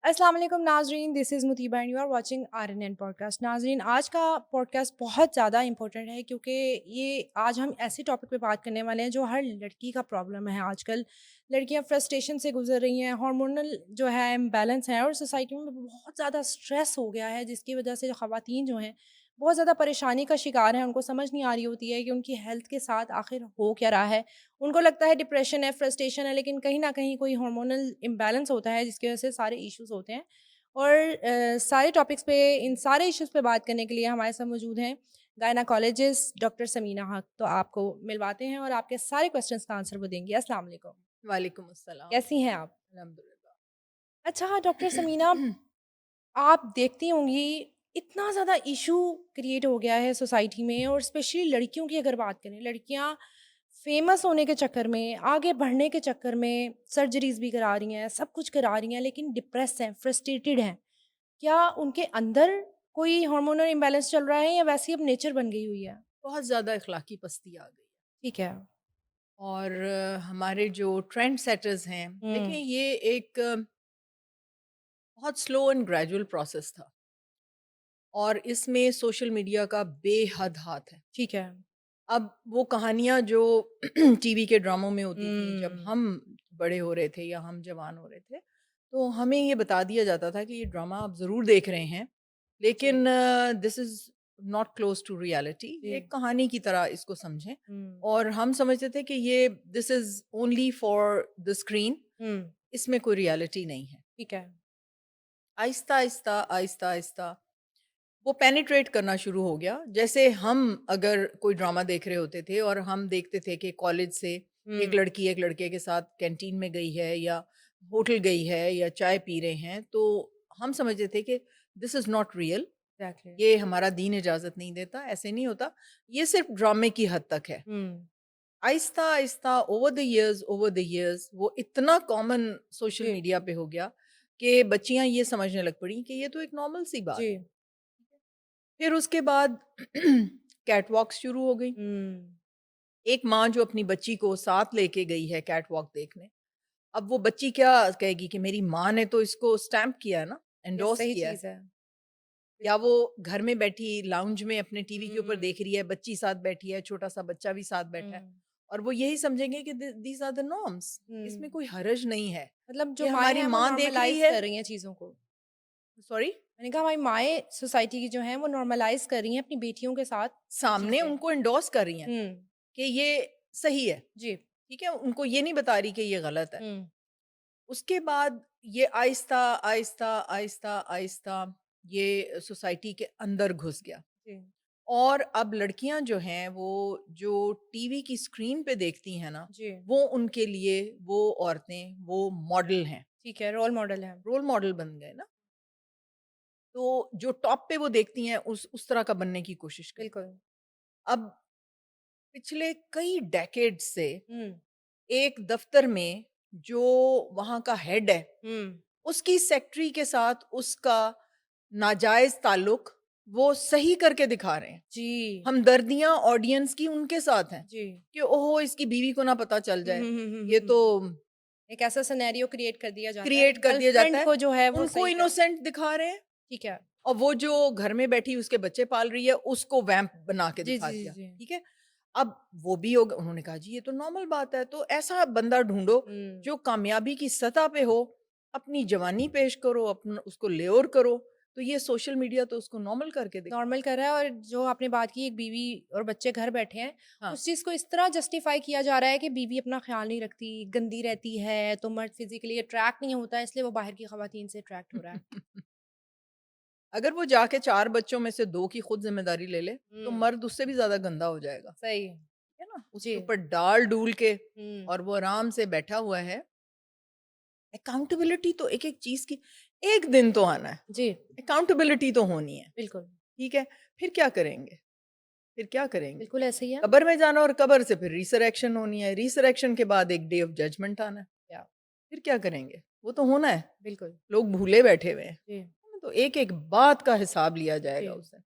अस्सलाम वालेकुम नाजरीन, this is Mutiba and you are watching RNN podcast. नाजरीन, आज का पॉडकास्ट बहुत ज़्यादा इंपॉर्टेंट है क्योंकि ये आज हम ऐसे टॉपिक पे बात करने वाले हैं जो हर लड़की का प्रॉब्लम है। आजकल लड़कियां फ्रस्ट्रेशन से गुजर रही हैं, हार्मोनल जो है इम्बैलेंस है और सोसाइटी में बहुत ज़्यादा स्ट्रेस हो गया है, जिसकी वजह से ख़वातीन जो हैं बहुत ज़्यादा परेशानी का शिकार हैं। उनको समझ नहीं आ रही होती है कि उनकी हेल्थ के साथ आखिर हो क्या रहा है। उनको लगता है डिप्रेशन है, फ्रस्ट्रेशन है, लेकिन कहीं न कहीं कोई हार्मोनल इम्बैलेंस होता है जिसकी वज़ह से सारे इश्यूज़ होते हैं। और सारे टॉपिक्स पे इन सारे इश्यूज़ पे बात करने के लिए हमारे साथ मौजूद हैं गायनेकोलॉजिस्ट डॉक्टर समीना हक। तो आपको मिलवाते हैं और आपके सारे क्वेश्चंस का आंसर वो देंगी। अस्सलाम वालेकुम। वालेकुम अस्सलाम। कैसी हैं आप? अल्हम्दुलिल्लाह। अच्छा डॉक्टर समीना, आप देखती होंगी इतना ज़्यादा इशू क्रिएट हो गया है सोसाइटी में और स्पेशली लड़कियों की अगर बात करें, लड़कियां फेमस होने के चक्कर में, आगे बढ़ने के चक्कर में सर्जरीज भी करा रही हैं, सब कुछ करा रही हैं, लेकिन डिप्रेस हैं, फ्रस्ट्रेटेड हैं। क्या उनके अंदर कोई हार्मोनल इम्बैलेंस चल रहा है या वैसे ही अब नेचर बन गई हुई है? बहुत ज़्यादा इखलाकी पस्ती आ गई है ठीक है। और हमारे जो ट्रेंड सेटर्स हैं, देखें हुँ। ये एक बहुत स्लो एंड ग्रेजुअल प्रोसेस था और इसमें सोशल मीडिया का बेहद हाथ है। ठीक है। अब वो कहानियाँ जो टीवी के ड्रामों में होती थी जब हुँ। हम बड़े हो रहे थे या हम जवान हो रहे थे, तो हमें ये बता दिया जाता था कि ये ड्रामा आप ज़रूर देख रहे हैं, जी, लेकिन this is not close to reality. जी। एक कहानी की तरह इसको समझें हुँ। और हम समझते थे कि ये this is only for the screen, हुँ। इसमें कोई रियलिटी नहीं है। ठीक है। आहिस्ता-आहिस्ता, आहिस्ता-आहिस्ता वो पेनिट्रेट करना शुरू हो गया। जैसे हम अगर कोई ड्रामा देख रहे होते थे और हम देखते थे कि कॉलेज से एक हुँ। लड़की एक लड़के के साथ कैंटीन में गई है या होटल गई है या चाय पी रहे हैं, तो हम समझते थे कि this is not real, exactly. ये हमारा दीन इजाज़त नहीं देता, ऐसे नहीं होता, ये सिर्फ़ ड्रामे की हद तक है। हुँ। आहिस्ता-आहिस्ता ओवर द इयर्स वो इतना कॉमन सोशल जी, मीडिया पे हो गया कि बच्चियाँ ये समझने लग पड़ी कि ये तो एक नॉर्मल सी बात है। जी। फिर उसके बाद कैटवॉक्स शुरू हो गई। हुँ। एक माँ जो अपनी बच्ची को साथ लेके गई है कैटवॉक देखने, अब वो बच्ची क्या कहेगी कि मेरी माँ ने तो इसको स्टैम्प किया है ना, ये एंडोर्स सही किया है। चीज़ है। या वो बिल्कुल। घर में बैठी लाउंज में अपने टीवी के ऊपर हुँ। देख रही है, बच्ची साथ बैठी है, छोटा-सा बच्चा भी साथ बैठा है हुँ। और वो यही समझेंगे कि दीज़ आर द नॉर्म्स, इसमें हुँ। कोई हर्ज नहीं है। मतलब जो ये माएँ हमारी हैं वो माँ देख रही नॉर्मलाइज़ है। कर रही हैं चीज़ों को। सॉरी? मैंने कहा हमारी माएँ सोसाइटी की जो हैं वो नॉर्मलाइज़ कर रही हैं अपनी बेटियों के साथ ये सामने चीज़ें। उनको एंडोर्स कर रही हैं हुँ। कि ये सही है, जी। ठीक है? उनको ये नहीं बता रही कि ये गलत है। हुँ। उसके बाद ये आहिस्ता, आहिस्ता, आहिस्ता, आहिस्ता ये सोसाइटी के अंदर घुस गया जी। और अब लड़कियां जो हैं वो जो टीवी की स्क्रीन पे देखती हैं ना, जी। वो उनके लिए वो औरतें वो मॉडल हैं, ठीक है, रोल मॉडल हैं। रोल मॉडल बन गए ना। तो जो टॉप पे वो देखती हैं उस तरह का बनने की कोशिश करती बिल्कुल। हैं। अब पिछले कई डेकेड से हुँ। एक दफ्तर में जो वहाँ का हेड है, हुँ। उसकी सेक्रेटरी के साथ उसका नाजायज़ ताल्लुक वो सही करके दिखा रहे हैं। जी। हमदर्दियाँ ऑडियंस की उनके साथ हैं जी। कि ओहो! इसकी बीवी को ना पता चल हुँ, जाए। हुँ, हुँ, हुँ, ये हुँ, तो हुँ। एक ऐसा सिनेरियो क्रिएट कर दिया जाता है, क्रिएट कर दिया जाता गर्लफ्रेंड है। को जो है वो उनको सही कर। इनोसेंट दिखा रहे हैं ठीक है। और वो जो घर में बैठी उसके बच्चे पाल रही है, उसको वैम्प बना के जी, दिखा जी, जी, दिया। जी। ठीक है? अब वो भी होगा, उन्होंने कहा जी ये तो नॉर्मल बात है। तो ऐसा बंदा ढूँढो हुँ। जो कामयाबी की सतह पे हो, अपनी जवानी पेश करो, अपना उसको लेओर करो, तो ये सोशल मीडिया तो उसको नॉर्मल करके दिखा नॉर्मल रहा है। कर रहा है और जो आपने बात की एक बीवी और बच्चे घर बैठे हैं, हाँ। उस चीज़ को इस तरह जस्टिफ़ाई किया जा रहा है कि बीवी अपना ख़्याल नहीं रखती, गंदी रहती है, तो मर्द फ़िज़िकली अट्रैक्ट नहीं होता है, इसलिए वो बाहर की ख़वातीन से अट्रैक्ट हो रहा है। अगर वो जाके 4 बच्चों में से 2 की खुद ज़िम्मेदारी ले ले, तो हुँ। मर्द उससे भी ज़्यादा गंदा हो जाएगा, सही। है ना? उसके जी। ऊपर डाल-डूल के हुँ। और वो आराम से बैठा हुआ है। अकाउंटेबिलिटी तो एक-एक चीज़ की एक दिन तो आना है, जी, अकाउंटेबिलिटी तो होनी है, बिल्कुल। ठीक है? फिर क्या करेंगे? फिर क्या करेंगे? बिल्कुल ऐसे ही है। कब्र में जाना और कब्र से फिर रिसरेक्शन होनी है, रिसरेक्शन के बाद एक डे ऑफ जजमेंट आना है। या फिर क्या करेंगे? वो तो होना है, बिल्कुल। लोग भूले बैठे हुए हैं। जी, तो एक-एक बात का हिसाब लिया जी। जाएगा उससे।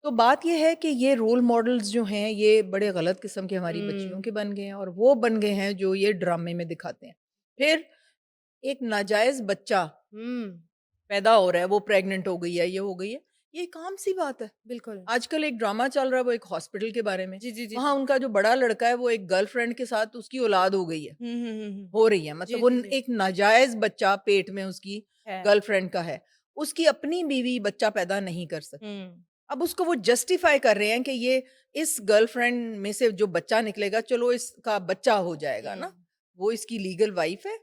तो बात ये है कि ये रोल मॉडल्स जो हैं, ये बड़े गलत किस्म के हमारी बच्चियों हुँ। के बन गए हैं और वो बन गए हैं जो ये ड्रामे में दिखाते हैं। फिर एक नाजायज़ बच्चा हुँ। पैदा हो रहा है, वो प्रेग्नेंट हो गई है, ये हो गई है, ये एक आम सी बात है। बिल्कुल। आजकल एक ड्रामा चल रहा है, वो एक हॉस्पिटल के बारे में। जी, जी, जी, वहाँ जी। उनका जो बड़ा लड़का है, वो एक गर्लफ्रेंड के साथ उसकी औलाद हो गई है, हुँ, हुँ, हुँ, हुँ। हो रही है। मतलब जी, वो जी, जी। एक नाजायज़ बच्चा पेट में उसकी है। गर्लफ्रेंड का है। उसकी अपनी बीवी बच्चा पैदा नहीं कर सकती। हुँ। अब उसको वो जस्टिफ़ाई कर रहे हैं कि ये इस गर्लफ्रेंड में से जो बच्चा निकलेगा, चलो इसका बच्चा हो जाएगा हुँ। ना। वो इसकी लीगल वाइफ़ है,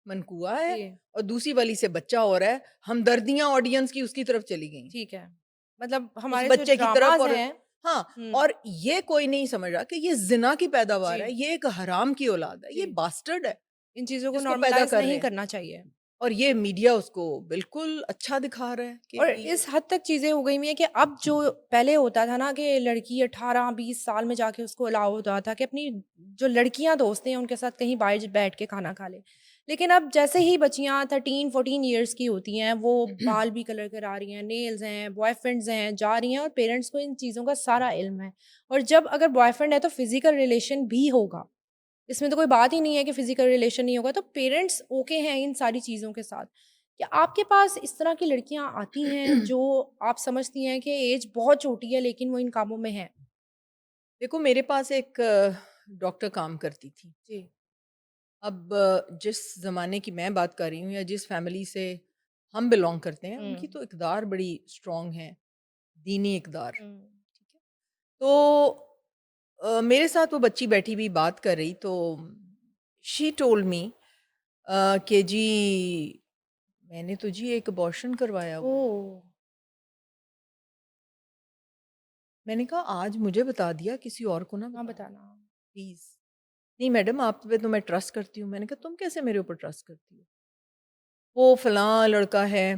मनकूआ है, जी, और दूसरी वाली से बच्चा हो रहा है। हमदर्दियाँ ऑडियंस की उसकी तरफ चली गईं। ठीक है। मतलब उस हमारे जो बच्चे की तरफ, ड्रामाज़ और हैं हाँ, हुँ, और ये कोई नहीं समझ रहा कि ये ज़िना की पैदावार है, जी, ये एक हराम की औलाद है, ये जी। बास्टर्ड है, इन चीज़ों को जिसको पैदा नॉर्मलाइज़ कर रहे नहीं हैं। करना चाहिए। और ये मीडिया उसको बिल्कुल अच्छा दिखा रहा है कि और भई इस हद तक चीज़ें हो गई हुई हैं कि अब जो पहले होता था ना कि लड़की 18-20 साल में जाके उसको अलाउ होता था कि अपनी जो लड़कियाँ दोस्त हैं उनके साथ कहीं बाहर बैठ के खाना खा ले। लेकिन अब जैसे ही बच्चियाँ 13-14 इयर्स की होती हैं, वो बाल भी कलर करा रही हैं, नेल्स हैं, बॉयफ्रेंड्स हैं, जा रही हैं और पेरेंट्स को इन चीज़ों का सारा इल्म है। और जब अगर बॉयफ्रेंड है तो फिज़िकल रिलेशन भी होगा। इसमें तो कोई बात ही नहीं है कि फिज़िकल रिलेशन नहीं होगा, तो पेरेंट्स ओके हैं इन सारी चीज़ों के साथ। क्या आपके पास इस तरह की लड़कियाँ आती हैं जो आप समझती हैं कि एज बहुत छोटी है लेकिन वो इन कामों में हैं? देखो, मेरे पास एक डॉक्टर काम करती थी। जी। अब जिस ज़माने की मैं बात कर रही हूँ या जिस फैमिली से हम बिलॉन्ग करते हैं, उनकी हुँ। तो इक़्तिदार बड़ी स्ट्रॉन्ग है, दीनी इक़्तिदार। हुँ। ठीक है? तो मेरे साथ वो बच्ची बैठी हुई बात कर रही, तो शी टोल्ड मी कि जी मैंने तो जी एक अबॉर्शन करवाया हुआ है। ओह! मैंने कहा आज मुझे बता दिया, किसी और को ना हाँ, बताना बताना। प्लीज़। नहीं मैडम, आप पे तो मैं ट्रस्ट करती हूँ। मैंने कहा तुम कैसे मेरे ऊपर ट्रस्ट करती हो? वो फलाँ लड़का है,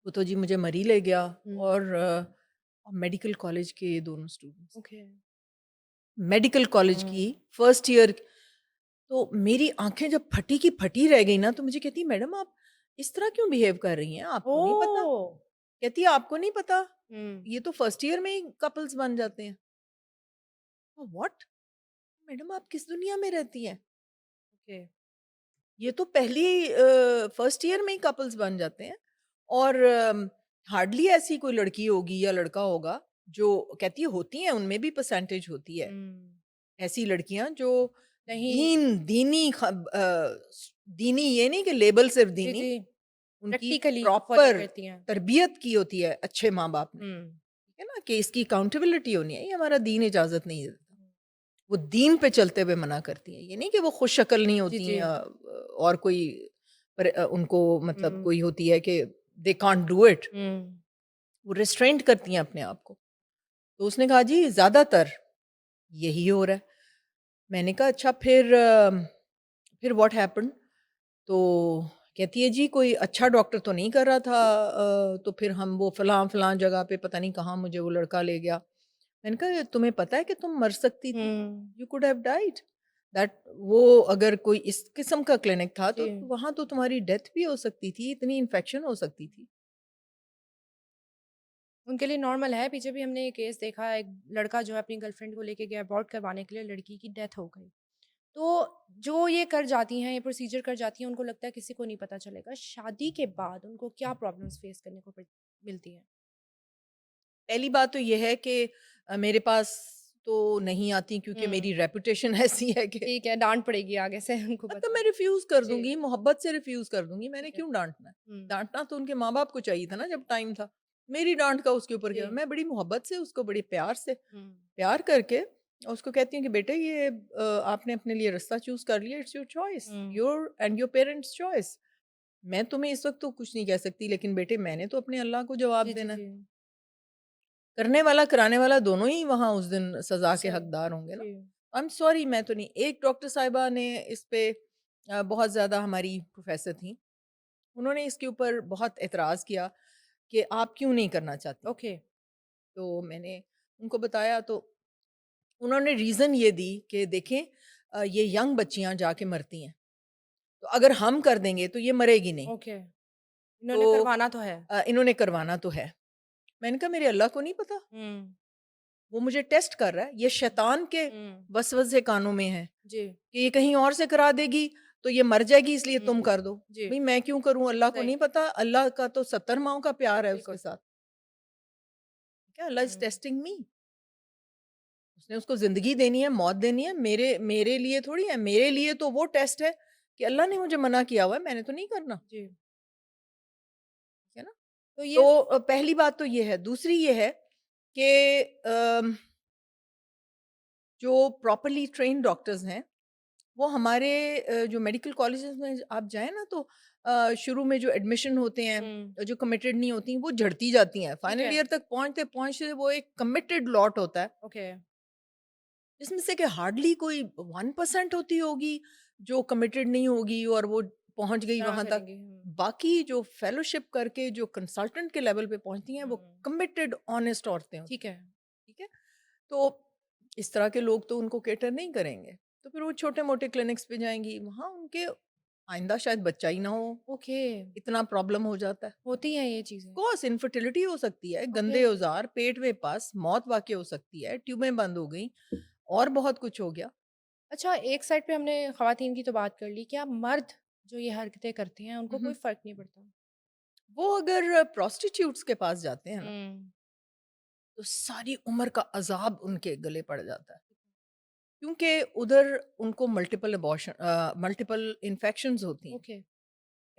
वो तो जी मुझे मरी ले गया, हुँ। और मेडिकल कॉलेज के दोनों स्टूडेंट्स, ओके। मेडिकल कॉलेज की हुँ। First year. तो मेरी आँखें जब फटी की फटी रह गई ना, तो मुझे कहती है मैडम आप इस तरह क्यों बिहेव कर रही हैं? आपको नहीं पता? ओह! कहती है आपको नहीं पता? हुँ। ये तो फर्स्ट ईयर में ही कपल्स बन जाते हैं। व्हाट? मैडम आप किस दुनिया में रहती हैं? ओके। ये तो पहली फर्स्ट ईयर में ही कपल्स बन जाते हैं, और हार्डली ऐसी कोई लड़की होगी या लड़का होगा जो, कहती है होती हैं, उनमें भी परसेंटेज होती है हुँ। ऐसी लड़कियां जो नहीं दीनी, ये नहीं कि लेबल सिर्फ जी, दीनी, जी। उनकी प्रैक्टिकली फ़ॉलो प्रॉपर करती हैं। तरबियत की होती है अच्छे माँ बाप ने। हुँ। ठीक है ना, कि इसकी अकाउंटेबिलिटी होनी है, ये हमारा दीन इजाजत नहीं देता। वो दीन पे चलते हुए मना करती हैं। ये नहीं कि वो खुश शक्ल नहीं जी, होती जी। और कोई उनको मतलब हुँ। कोई होती है कि दे कांट डू इट, हुँ। वो रिस्ट्रेंट करती हैं अपने आप को। तो उसने कहा जी ज़्यादातर यही हो रहा है। मैंने कहा अच्छा फिर व्हाट हैपेंड? तो कहती है जी कोई अच्छा डॉक्टर तो नहीं कर रहा था, तो फिर हम वो फलां-फलां जगह पे पता नहीं कहाँ मुझे वो लड़का ले गया। मैंने कहा तुम्हें पता है कि तुम मर सकती थी? हुँ। You could have died. दैट वो अगर कोई इस किस्म का क्लिनिक था तो जी। वहाँ तो तुम्हारी डेथ भी हो सकती थी, इतनी इन्फेक्शन हो सकती थी। उनके लिए नॉर्मल है, पीछे भी हमने ये केस देखा, एक लड़का जो है अपनी गर्लफ्रेंड को लेके गया अबॉर्ट करवाने के लिए, लड़की की डेथ हो गई। तो जो ये कर जाती हैं, ये प्रोसीजर कर जाती हैं, उनको लगता है किसी को नहीं पता चलेगा। शादी के बाद उनको क्या प्रॉब्लम्स फेस करने को मिलती हैं? पहली बात तो ये है कि मेरे पास तो नहीं आती, क्योंकि हुँ। मेरी रेपुटेशन ऐसी है कि ठीक है, डाँट पड़ेगी आगे से उनको मतलब पता मैं है। रिफ्यूज़ कर जी, दूँगी, मोहब्बत से रिफ्यूज़ कर दूँगी, मैंने ठीक है। क्यों डाँटना है? हुँ। डाँटना तो उनके माँ-बाप को चाहिए था ना जब टाइम था। मेरी डाँट का उसके ऊपर क्या? जी। मैं बड़ी मोहब्बत से उसको, बड़े प्यार से, हुँ। प्यार करके उसको कहती हूँ कि बेटे ये आपने अपने लिए रास्ता चूज़ कर लिया, it's your choice, hmm. Your and your parents choice. मैं तुम्हें इस वक़्त तो कुछ नहीं कह सकती, लेकिन बेटे मैंने तो अपने अल्लाह को जवाब जी, जी, देना है। जी। करने वाला, कराने वाला दोनों ही वहाँ उस दिन सज़ा के सही। हकदार होंगे ना। जी। आई एम सॉरी, मैं तो नहीं। एक डॉक्टर साहिबा ने इस पे बहुत ज़्यादा, हमारी प्रोफ़ेसर थीं, उन्होंने इसके ऊपर बहुत एतराज़ किया कि आप क्यों नहीं करना चाहती? ओके। तो मैंने उनको बताया, तो उन्होंने रीज़न ये दी कि देखें ये यंग बच्चियाँ जाके मरती हैं, तो अगर हम कर देंगे तो ये मरेगी नहीं। ओके। तो इन्होंने करवाना तो है। इन्होंने करवाना तो है। मैंने कहा मेरे अल्लाह को नहीं पता? हुँ। वो मुझे टेस्ट कर रहा है, ये शैतान के हुँ। वसवसे कानों में है जी। कि ये कहीं और से करा देगी, तो ये मर जाएगी इसलिए तुम हुँ, कर दो। जी, भाई मैं क्यों करूँ? अल्लाह को सही, नहीं पता? अल्लाह का तो 70 माओं का प्यार है उसके बिल्कुल। साथ। क्या अल्लाह इज़ हुँ, टेस्टिंग मी। उसने उसको ज़िंदगी देनी है, मौत देनी है, मेरे मेरे लिए थोड़ी है। मेरे लिए तो वो टेस्ट है कि अल्लाह ने मुझे मना किया हुआ है, मैंने तो नहीं करना, जी, ठीक है ना? तो ये तो पहली बात तो ये है। दूसरी ये है कि जो प्रॉपर्ली ट्रेन्ड डॉक्टर्स हैं, वो हमारे जो मेडिकल कॉलेजेस में आप जाएँ ना तो शुरू में जो एडमिशन होते हैं, हुँ, जो कमिटेड नहीं होती, वो झड़ती जाती हैं। ठीक फाइनल है, ईयर तक पहुँचते-पहुँचते वो एक कमिटेड लॉट होता है, ओके, जिसमें से कि हार्डली कोई 1% होती होगी, जो कमिटेड नहीं होगी और वो पहुँच गई इतना वहाँ तक। करेंगे, बाकी जो फेलोशिप करके जो कंसल्टेंट के लेवल पे पहुँचती हैं, वो हुँ, कमिटेड ऑनेस्ट औरतें होती ठीक हैं, है, ठीक है? तो इस तरह के लोग तो उनको कैटर नहीं करेंगे। तो फिर वो छोटे-मोटे क्लिनिक्स पे जाएँगी, वहाँ उनके आइंदा शायद बच्चा ही ना हो, ओके, इतना प्रॉब्लम हो जाता है। होती हैं ये चीज़ें, कोर्स इनफर्टिलिटी हो सकती है, ओके। गंदे औज़ार, पेट में पस, मौत वाक़ई हो सकती है, ट्यूबें बंद हो गईं और बहुत कुछ हो गया। अच्छा, एक साइड पे हमने ख़वातीन की तो बात कर ली, क्या मर्द जो ये हरकतें करते हैं, हुँ, उनको कोई हुँ। फ़र्क नहीं पड़ता? वो अगर प्रोस्टिट्यूट्स के पास जाते हैं ना, हुँ, तो सारी उम्र का अज़ाब उनके गले पड़ जाता है। क्योंकि उधर उनको मल्टीपल इन्फेक्शंस होती हैं। ओके,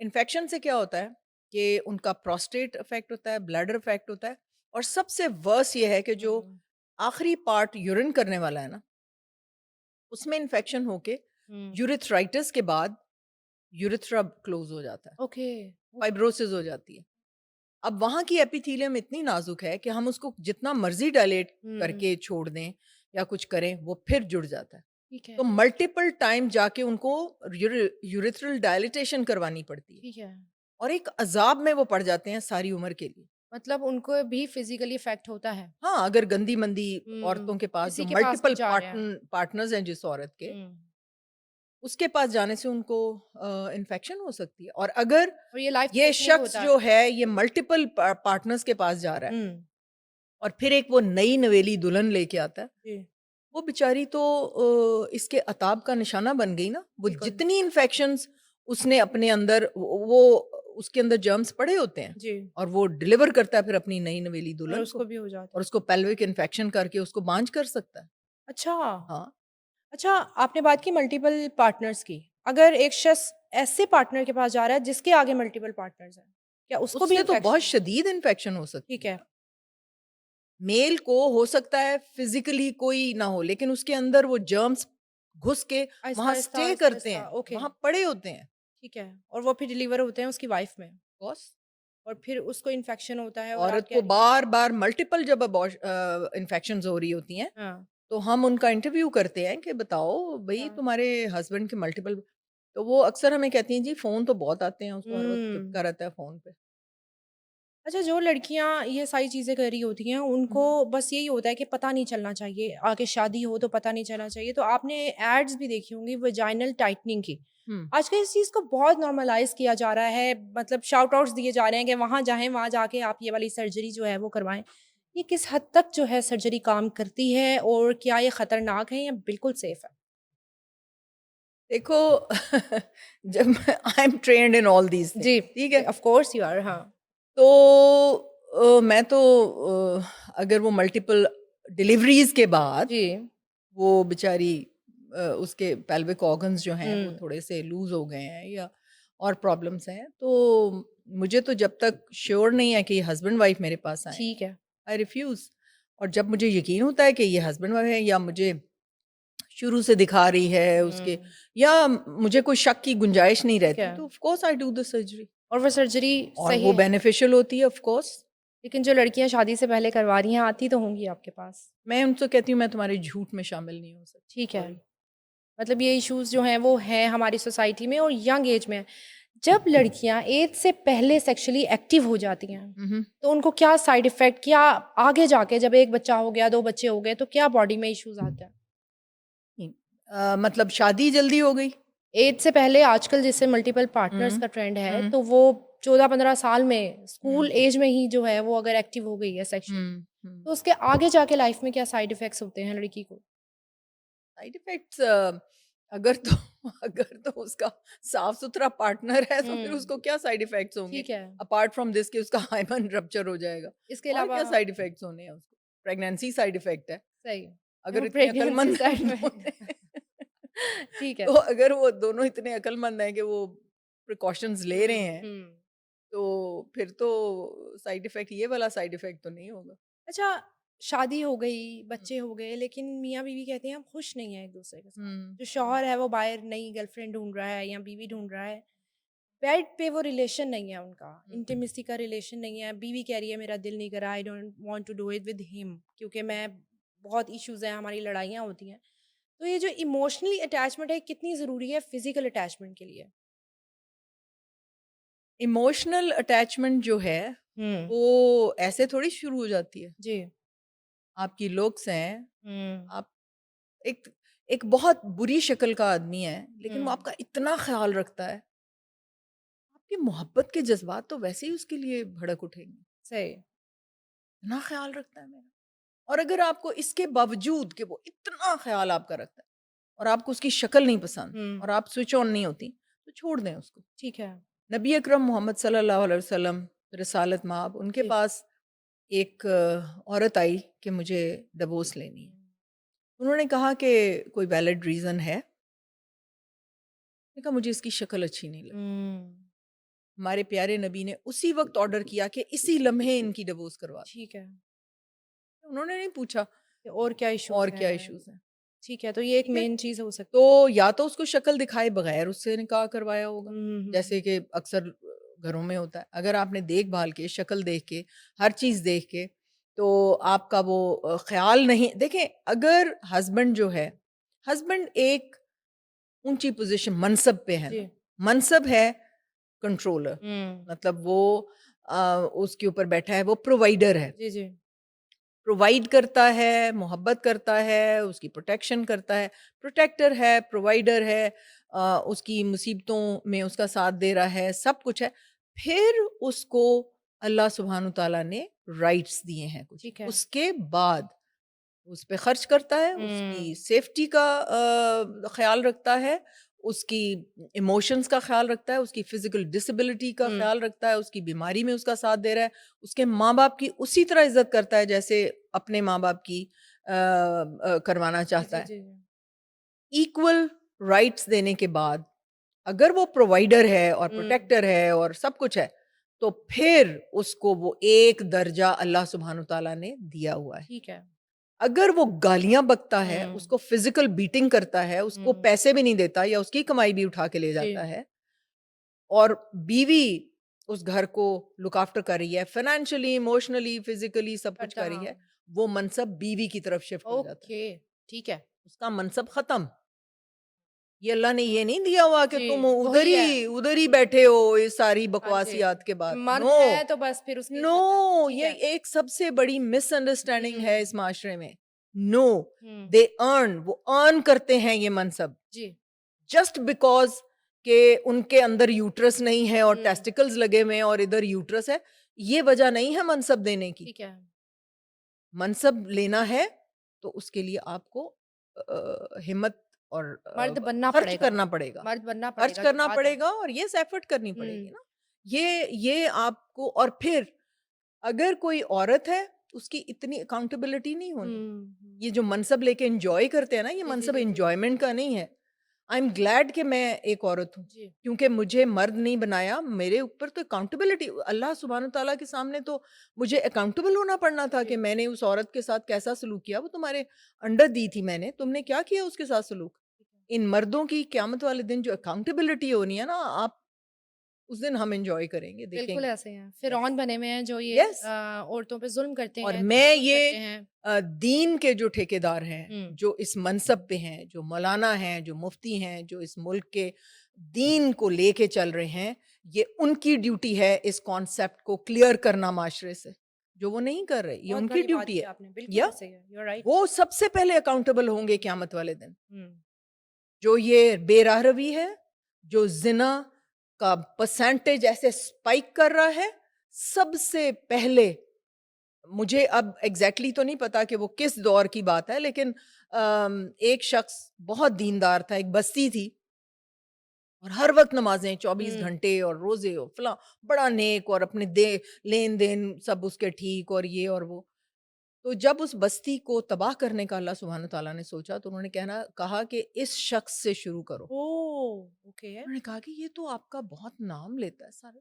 इन्फेक्शन से क्या होता है कि उनका प्रोस्टेट अफेक्ट होता है, ब्लैडर अफेक्ट होता है और सबसे वर्स्ट ये है कि जो हुँ, आखिरी पार्ट यूरिन करने वाला है ना, उसमें इन्फेक्शन होके हुँ, यूरेथ्राइटिस के बाद यूरेथ्रा क्लोज हो जाता है, ओके, ओके, फाइब्रोसिस हो जाती है। अब वहाँ की एपिथेलियम इतनी नाजुक है कि हम उसको जितना मर्जी डायलेट हुँ, करके छोड़ दें या कुछ करें, वो फिर जुड़ जाता है। ठीक है, तो मल्टीपल टाइम जाके उनको यूरेथ्रल डायलिटेशन करवानी पड़ती है ठीक है। और एक अजाब में वो पड़ जाते हैं सारी उम्र के लिए। मतलब उनको भी फ़िज़िकली इफ़ेक्ट होता है? हाँ, अगर गंदी-मंदी हुँ, औरतों के पास जो किसी के पास भी मल्टीपल जा रहे हैं। पार्टनर्स हैं जिस औरत के, हुँ, उसके पास जाने से उनको इन्फेक्शन हो सकती है और अगर और ये लाइफ़ ये थ्रेटनिंग शख्स होता है। जो है ये मल्टीपल पार्टनर्स के पास जा रहा है हुँ, और फिर एक वो नई नवेली दुल्हन लेके आता है, जी, वो बेचारी तो इसके अताब का निशाना बन गई ना। वो बिल्कुल, जितनी इन्फेक्शंस उसने अपने अंदर वो उसके अंदर जर्म्स पड़े होते हैं जी, और वो डिलीवर करता है फिर अपनी नई नवेली और दुल्हन को उसको भी हो जाता और है। उसको पेल्विक इन्फेक्शन करके उसको बांझ कर सकता है। अच्छा! हाँ, अच्छा, आपने बात की मल्टीपल पार्टनर्स की। अगर एक शख़्स ऐसे पार्टनर के पास जा रहा है जिसके आगे मल्टीपल पार्टनर्स हैं, क्या उसको भी उससे तो बहुत इन्फेक्शन होगा? शदीद इन्फेक्शन हो सकती ठीक है। है, मेल को हो सकता है फिज़िकली कोई ना हो, लेकिन उसके अंदर वो जर्म्स घुस के आहिस्ता, वहाँ आहिस्ता, स्टे आहिस्ता, करते आहिस्ता, हैं, ओके, वहाँ पड़े होते हैं। ठीक है। और वो फिर डिलीवर होते हैं उसकी वाइफ़ में बॉस और फिर उसको इन्फेक्शन होता है और आप औरत कह को रही हैं बार-बार मल्टीपल जब इन्फेक्शंस हो रही होती हैं, हाँ, तो हम उनका इंटरव्यू करते हैं कि बताओ भई क्या? तुम्हारे हस्बैंड के मल्टीपल तो वो अक्सर हमें कहती हैं जी फ़ोन तो बहुत आते हैं, उसको हर वक़्त हुँ। चिपका रहता है फ़ोन पे। अच्छा, जो लड़कियाँ ये सारी चीज़ें कर रही होती हैं, हुँ, उनको हुँ। बस यही होता है कि पता नहीं चलना चाहिए, आगे शादी हो तो पता नहीं चलना चाहिए। तो आपने एड्स भी देखी होंगी वजाइनल टाइटनिंग की। हुँ। आजकल इस चीज़ को बहुत नॉर्मलाइज़ किया जा रहा है, मतलब शाउट आउट्स दिए जा रहे हैं कि वहाँ जाएँ, वहाँ जाके आप ये वाली सर्जरी जो है वो करवाएँ। ये किस हद तक जो है सर्जरी काम करती है और क्या ये खतरनाक है या बिल्कुल सेफ़ है? देखो जब मैं I am trained in all these things जी, ठीक है? ऑफ़ कोर्स यू आर हाँ। तो मैं तो अगर वो मल्टीपल डिलीवरीज़ के बाद जी। वो बेचारी उसके पेल्विक ऑर्गन्स जो हैं वो हुँ, थोड़े से लूज़ हो गए हैं या और प्रॉब्लम्स हैं, तो मुझे तो जब तक श्योर नहीं है कि ये हस्बैंड वाइफ़ मेरे पास आएँ, ठीक है। आई रिफ्यूज़ और जब मुझे यकीन होता है कि ये हस्बैंड वाइफ़ है या मुझे शुरू से दिखा रही है उसके हुँ, या मुझे कोई शक की गुंजाइश नहीं ठीक रहती, है। तो of course I do the surgery और वो सर्जरी और सही वो है? बेनिफिशियल होती है ऑफ़ कोर्स। लेकिन जो लड़कियाँ शादी से पहले करवा रही हैं, आती तो होंगी आपके पास? मैं उनसे कहती हूँ मैं तुम्हारे झूठ में शामिल नहीं हो सकती, ठीक है। सॉरी। मतलब ये इश्यूज़ जो हैं वो हैं हमारी सोसाइटी में और यंग एज में हैं। जब लड़कियाँ एज से पहले सेक्सुअली एक्टिव हो जाती हैं, हुँ, हुँ। तो उनको क्या साइड इफ़ेक्ट क्या आगे जाके जब 1 बच्चा हो गया, 2 बच्चे हो गए, तो क्या बॉडी में इश्यूज़ आते हैं? मतलब शादी जल्दी हो गई? एज से पहले आजकल जैसे मल्टीपल पार्टनर्स हुँ, का ट्रेंड है, हुँ, तो वो 14-15 साल में हुँ, स्कूल एज में ही जो है वो अगर एक्टिव हो गई है सेक्सुअली, हुँ, हुँ। तो उसके आगे जाके लाइफ़ में क्या साइड इफ़ेक्ट्स होते हैं लड़की को? साइड इफ़ेक्ट्स अगर तो अगर तो उसका साफ-सुथरा पार्टनर है तो फिर हुँ, उसको क्या साइड इफ़ेक्ट्स होंगे? ठीक है। अपार्ट फ्रॉम दिस कि उसका हाइमन रप्चर हो जाएगा। इसके और अलावा क्या साइड इफ़ेक्ट्स होने हैं उसको? प्रेगनेंसी साइड इफ़ेक्ट है। सही, अगर वो इतने प्रेगनेंसी अकलमंद हैं साइड दोनों में ठीक है। तो अगर वो दोनों इतने अकलमंद हैं कि वो प्रिकॉशंस ले रहे हुँ, हैं, हुँ। तो फिर तो साइड इफ़ेक्ट ये वाला साइड इफ़ेक्ट तो नहीं होगा। अच्छा, शादी हो गई, हुँ, बच्चे हो गए, लेकिन मियाँ-बीवी कहते हैं हम खुश नहीं हैं एक-दूसरे के साथ। हुँ, जो शौहर है वो बाहर नई गर्लफ्रेंड ढूँढ रहा है या बीवी ढूँढ रहा है। बेड पे वो रिलेशन नहीं है उनका, हुँ। इंटीमेसी का रिलेशन नहीं है। बीवी कह रही है मेरा दिल नहीं कर रहा, I don't want to do it with him क्योंकि मैं बहुत इश्यूज़ हैं, हमारी लड़ाइयाँ होती हैं। तो ये जो इमोशनली अटैचमेंट है कितनी ज़रूरी है फिज़िकल अटैचमेंट के लिए? इमोशनल अटैचमेंट जो है, हुँ। वो ऐसे थोड़ी शुरू हो जाती है। जी। आपकी लुक्स हैं, हुँ, आप एक एक बहुत बुरी शक्ल का आदमी है, लेकिन वो हुँ। आपका इतना ख़्याल रखता है, आपकी मोहब्बत के जज़्बात तो वैसे ही उसके लिए भड़क उठेंगे। सही। इतना ख़्याल रखता है मेरा। और अगर आपको इसके बावजूद कि वो इतना ख़्याल आपका रखता है और आपको उसकी शक्ल नहीं पसंद हुँ, और आप स्विच ऑन नहीं होती, तो छोड़ दें उसको। ठीक है। नबी अकरम मोहम्मद सल्लल्लाहु अलैहि वसल्लम, रिसालत माब, उनके जी। पास एक औरत आई कि मुझे डिवोर्स लेनी है। उन्होंने कहा कि कोई वैलिड रीज़न है? मैंने कहा मुझे इसकी शक्ल अच्छी नहीं लगी। हुँ, हमारे प्यारे नबी ने उसी वक़्त ऑर्डर किया कि इसी लम्हे इनकी डिवोर्स करवा दें। ठीक है। उन्होंने नहीं पूछा और क्या इश्यूज़ और क्या हैं? इश्यूज़ हैं, ठीक है, तो ये एक ठीक है? मेन चीज़ हो सकती तो या तो उसको शक्ल दिखाए बगैर उससे निकाह करवाया होगा, हुँ, हुँ, हुँ। जैसे कि अक्सर घरों में होता है। अगर आपने देख-भाल के, शक्ल देख के, हर चीज़ देख के, तो आपका वो ख़्याल नहीं देखें अगर हस्बैंड जो है, हस्बैंड एक ऊँची पोज़ीशन मनसब पे है जी। ना, मनसब है कंट्रोलर, हुँ। मतलब वो उसके ऊपर बैठा है, वो प्रोवाइडर है। जी, जी। प्रोवाइड करता है, मोहब्बत करता है, उसकी प्रोटेक्शन करता है, प्रोटेक्टर है, प्रोवाइडर है, उसकी मुसीबतों में उसका साथ दे रहा है, सब कुछ है। फिर उसको अल्लाह सुब्हानहू तआला ने राइट्स दिए हैं कुछ। ठीक है। उसके बाद उस पे खर्च करता है, उसकी हुँ, सेफ्टी का ख़्याल रखता है, उसकी इमोशंस का ख़्याल रखता है, उसकी फ़िज़िकल डिसेबिलिटी का हुँ। ख़्याल रखता है, उसकी बीमारी में उसका साथ दे रहा है, उसके माँ-बाप की उसी तरह इज़्ज़त करता है जैसे अपने माँ-बाप की करवाना जी, चाहता जी, है। जी, जी। इक्वल राइट्स देने के बाद अगर वो प्रोवाइडर है और हुँ, प्रोटेक्टर है और सब कुछ है, तो फिर उसको वो एक दर्जा अल्लाह सुब्हानहू तआला ने दिया हुआ है। ठीक है। अगर वो गालियाँ बकता है, हुँ, उसको फ़िज़िकल बीटिंग करता है, उसको हुँ। पैसे भी नहीं देता या उसकी कमाई भी उठा के ले जी। जाता है और बीवी उस घर को लुक आफ्टर कर रही है, फ़ाइनेंशियली, इमोशनली, फ़िज़िकली सब कुछ करता कर रही हाँ। है, वो मनसब बीवी की तरफ शिफ्ट हो जाता है। ओके, ठीक है। उसका मनसब ख़त्म। ये अल्लाह ने ये नहीं दिया हुआ कि जी, तुम वही है। उधर ही बैठे हो ये सारी हाँ जी। बकवासियात के बाद। मर्द नो, है तो बस फिर उसकी इज़्ज़त है। नो ठीक ये है। एक सबसे बड़ी मिसअंडरस्टैंडिंग है इस हुँ, माशरे में। नो, हुँ। दे अर्न वो अर्न करते हैं ये मनसब। जी। जस्ट बिकॉज़ के उनके अंदर यूट्रस नहीं है और हुँ, टेस्टिकल्स लगे हुए हैं और इधर यूट्रस है, ये वजह नहीं है मनसब देने की। ठीक है। मनसब लेना है, तो उसके लिए आपको हिम्मत और मर्द बनना खर्च पड़ेगा। करना पड़ेगा। मर्द बनना खर्च पड़ेगा, क्या करना बात है। पड़ेगा और येस एफर्ट करनी पड़ेगी हुँ, ना। ये आपको और फिर अगर कोई औरत है, उसकी इतनी अकाउंटेबिलिटी नहीं होनी। हुँ, हुँ। ये जो मनसब लेके एन्जॉय करते हैं ना, ये जी, जी, मनसब जी, जी। एन्जॉयमेंट का नहीं है। आई एम ग्लैड कि मैं एक औरत हूँ, जी। क्योंकि मुझे मर्द नहीं बनाया, मेरे ऊपर तो अकाउंटेबिलिटी अल्लाह सुब्हान तआला के सामने तो मुझे अकाउंटेबल होना पड़ना था कि जी, मैंने उस औरत के साथ कैसा सलूक किया, वो तुम्हारे अंडर दी थी मैंने, तुमने क्या किया उसके साथ सलूक? ठीक है। इन मर्दों की क़यामत वाले दिन जो अकाउंटेबिलिटी होनी है ना, आप उस दिन हम एन्जॉय करेंगे, बिल्कुल देखेंगे। ऐसे ही हैं। यस, फ़िरौन बने हुए हैं जो ये यस। औरतों पे ज़ुल्म करते और हैं, मैं तशद्दुद ये करते हैं। दीन के जो ठेकेदार हैं, हुँ, जो इस मनसब पे हैं, जो मौलाना हैं, जो मुफ्ती हैं, जो इस मुल्क के दीन को लेके चल रहे हैं, ये उनकी ड्यूटी है इस कॉन्सेप्ट को क्लियर करना माशरे से, जो वो नहीं कर रहे, ये बहुत उनकी बड़ी बात ड्यूटी की है। आपने, बिल्कुल या ऐसे ही है, यू आर राइट। वो सबसे पहले अकाउंटेबल होंगे क़यामत वाले दिन। हुँ, जो ये बेराहरवी है, जो ज़िना का परसेंटेज ऐसे स्पाइक कर रहा है, सबसे पहले मुझे अब एग्ज़ैक्टली तो नहीं पता कि वो किस दौर की बात है, लेकिन एक शख़्स बहुत दीनदार था, एक बस्ती थी, और हर वक्त नमाजें 24 हुँ। घंटे और रोजे और फला, बड़ा नेक और अपने दे लेन देन सब उसके ठीक और ये और वो। तो जब उस बस्ती को तबाह करने का अल्लाह सुब्हान तआला ने सोचा तो उन्होंने कहा कि इस शख्स से शुरू करो। ओह! ओके। उन्होंने कहा कि ये तो आपका बहुत नाम लेता है सारे।